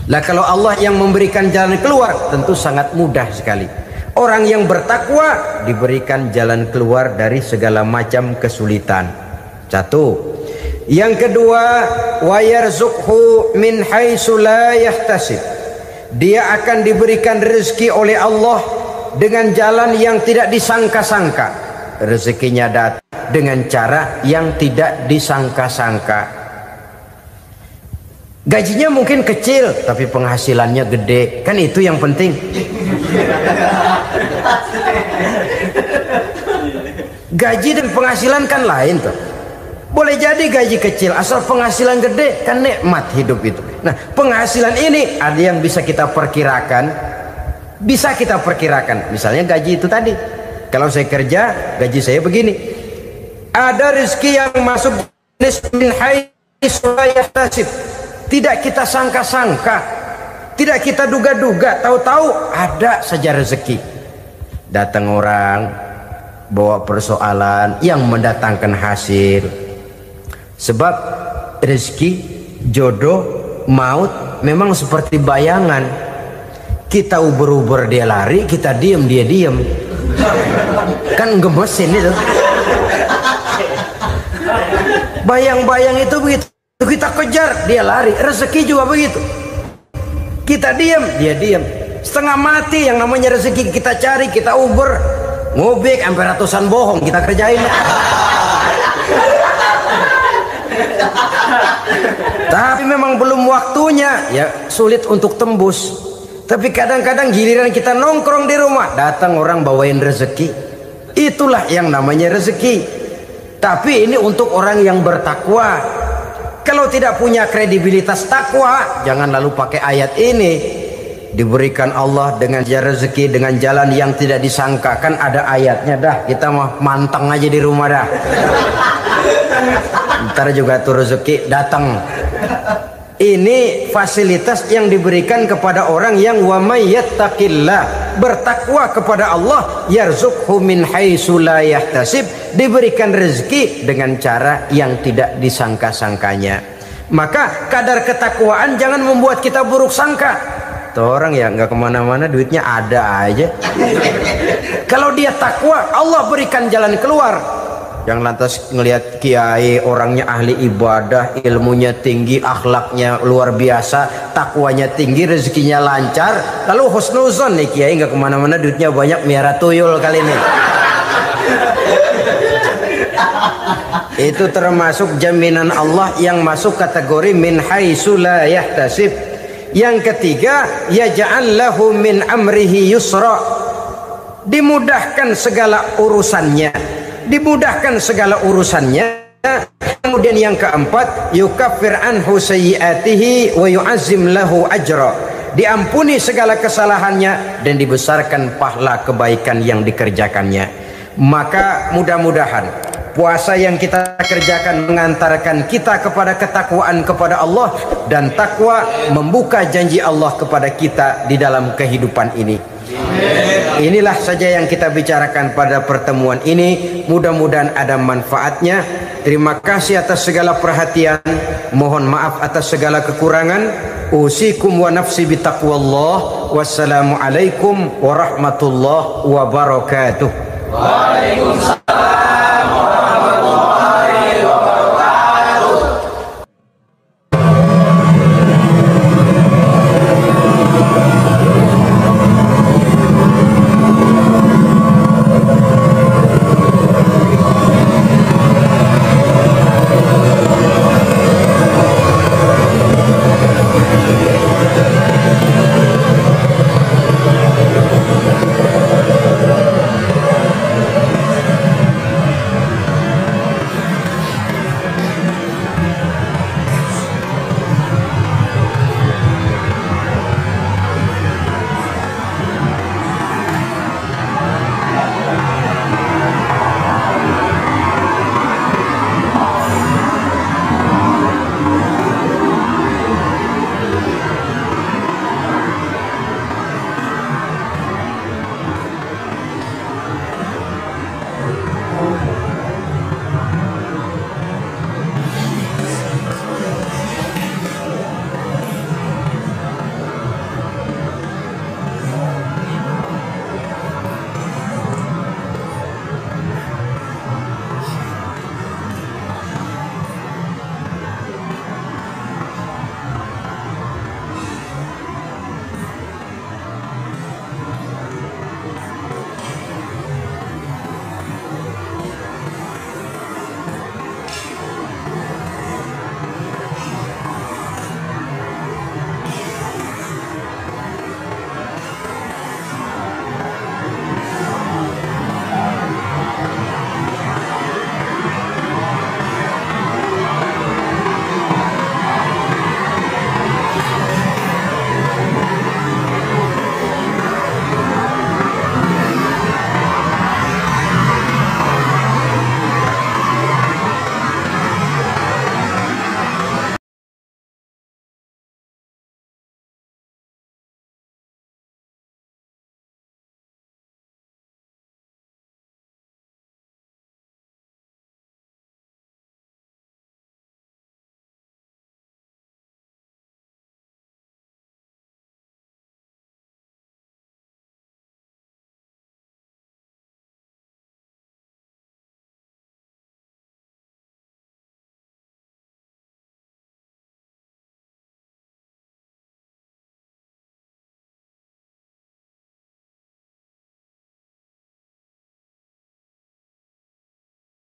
Lah kalau Allah yang memberikan jalan keluar, tentu sangat mudah sekali. Orang yang bertakwa diberikan jalan keluar dari segala macam kesulitan. Satu. Yang kedua, wa yarzuqhu min haitsu la yahtasib. Dia akan diberikan rezeki oleh Allah dengan jalan yang tidak disangka-sangka. Rezekinya datang dengan cara yang tidak disangka-sangka. Gajinya mungkin kecil tapi penghasilannya gede. Kan itu yang penting. Gaji dan penghasilan kan lain tuh. Boleh jadi gaji kecil asal penghasilan gede, kan nikmat hidup itu. Nah, penghasilan ini ada yang bisa kita perkirakan. Bisa kita perkirakan. Misalnya gaji itu tadi. Kalau saya kerja, gaji saya begini. Ada rezeki yang masuk min haitsu la yahtasib. Tidak kita sangka-sangka. Tidak kita duga-duga. Tahu-tahu ada saja rezeki. Datang orang bawa persoalan yang mendatangkan hasil. Sebab rezeki, jodoh, maut memang seperti bayangan. Kita uber-uber dia lari, kita diem dia diem. Kan gemesin itu. Bayang-bayang itu begitu. Kita kejar, dia lari. Rezeki juga begitu. Kita diem, dia diem. Setengah mati yang namanya rezeki kita cari, kita uber. Ngobek sampai ratusan bohong kita kerjain. Tapi memang belum waktunya, ya sulit untuk tembus. Tapi kadang-kadang giliran kita nongkrong di rumah, datang orang bawain rezeki. Itulah yang namanya rezeki. Tapi ini untuk orang yang bertakwa. Kalau tidak punya kredibilitas takwa, jangan lalu pakai ayat ini. Diberikan Allah dengan rezeki dengan jalan yang tidak disangka. Kan ada ayatnya dah. Kita mah manteng aja di rumah dah. Ntar juga tuh rezeki datang. Ini fasilitas yang diberikan kepada orang yang wa may yattaqillah, bertakwa kepada Allah, yarzuqhu min haitsu la yahtasib, diberikan rezeki dengan cara yang tidak disangka-sangkanya. Maka kadar ketakwaan jangan membuat kita buruk sangka. Tuh orang ya nggak kemana-mana, duitnya ada aja. Kalau dia takwa, Allah berikan jalan keluar. Yang lantas ngelihat kiai orangnya ahli ibadah, ilmunya tinggi, akhlaknya luar biasa, takwanya tinggi, rezekinya lancar, lalu husnuzon nih kiai nggak kemana-mana, duitnya banyak, miara tuyul kali ini. Itu termasuk jaminan Allah yang masuk kategori min haitsu la yahtasib. Yang ketiga, yaj'al lahu min amrihi yusra, dimudahkan segala urusannya. Dimudahkan segala urusannya. Kemudian yang keempat, yukaffir anhu sayyiatihi wa yu'azzim lahu ajra, diampuni segala kesalahannya dan dibesarkan pahala kebaikan yang dikerjakannya. Maka mudah-mudahan puasa yang kita kerjakan mengantarkan kita kepada ketakwaan kepada Allah, dan takwa membuka janji Allah kepada kita di dalam kehidupan ini. Inilah saja yang kita bicarakan pada pertemuan ini. Mudah-mudahan ada manfaatnya. Terima kasih atas segala perhatian. Mohon maaf atas segala kekurangan. Usikum wa nafsi bitaqwallah. Wassalamualaikum warahmatullahi wabarakatuh. Waalaikumsalam.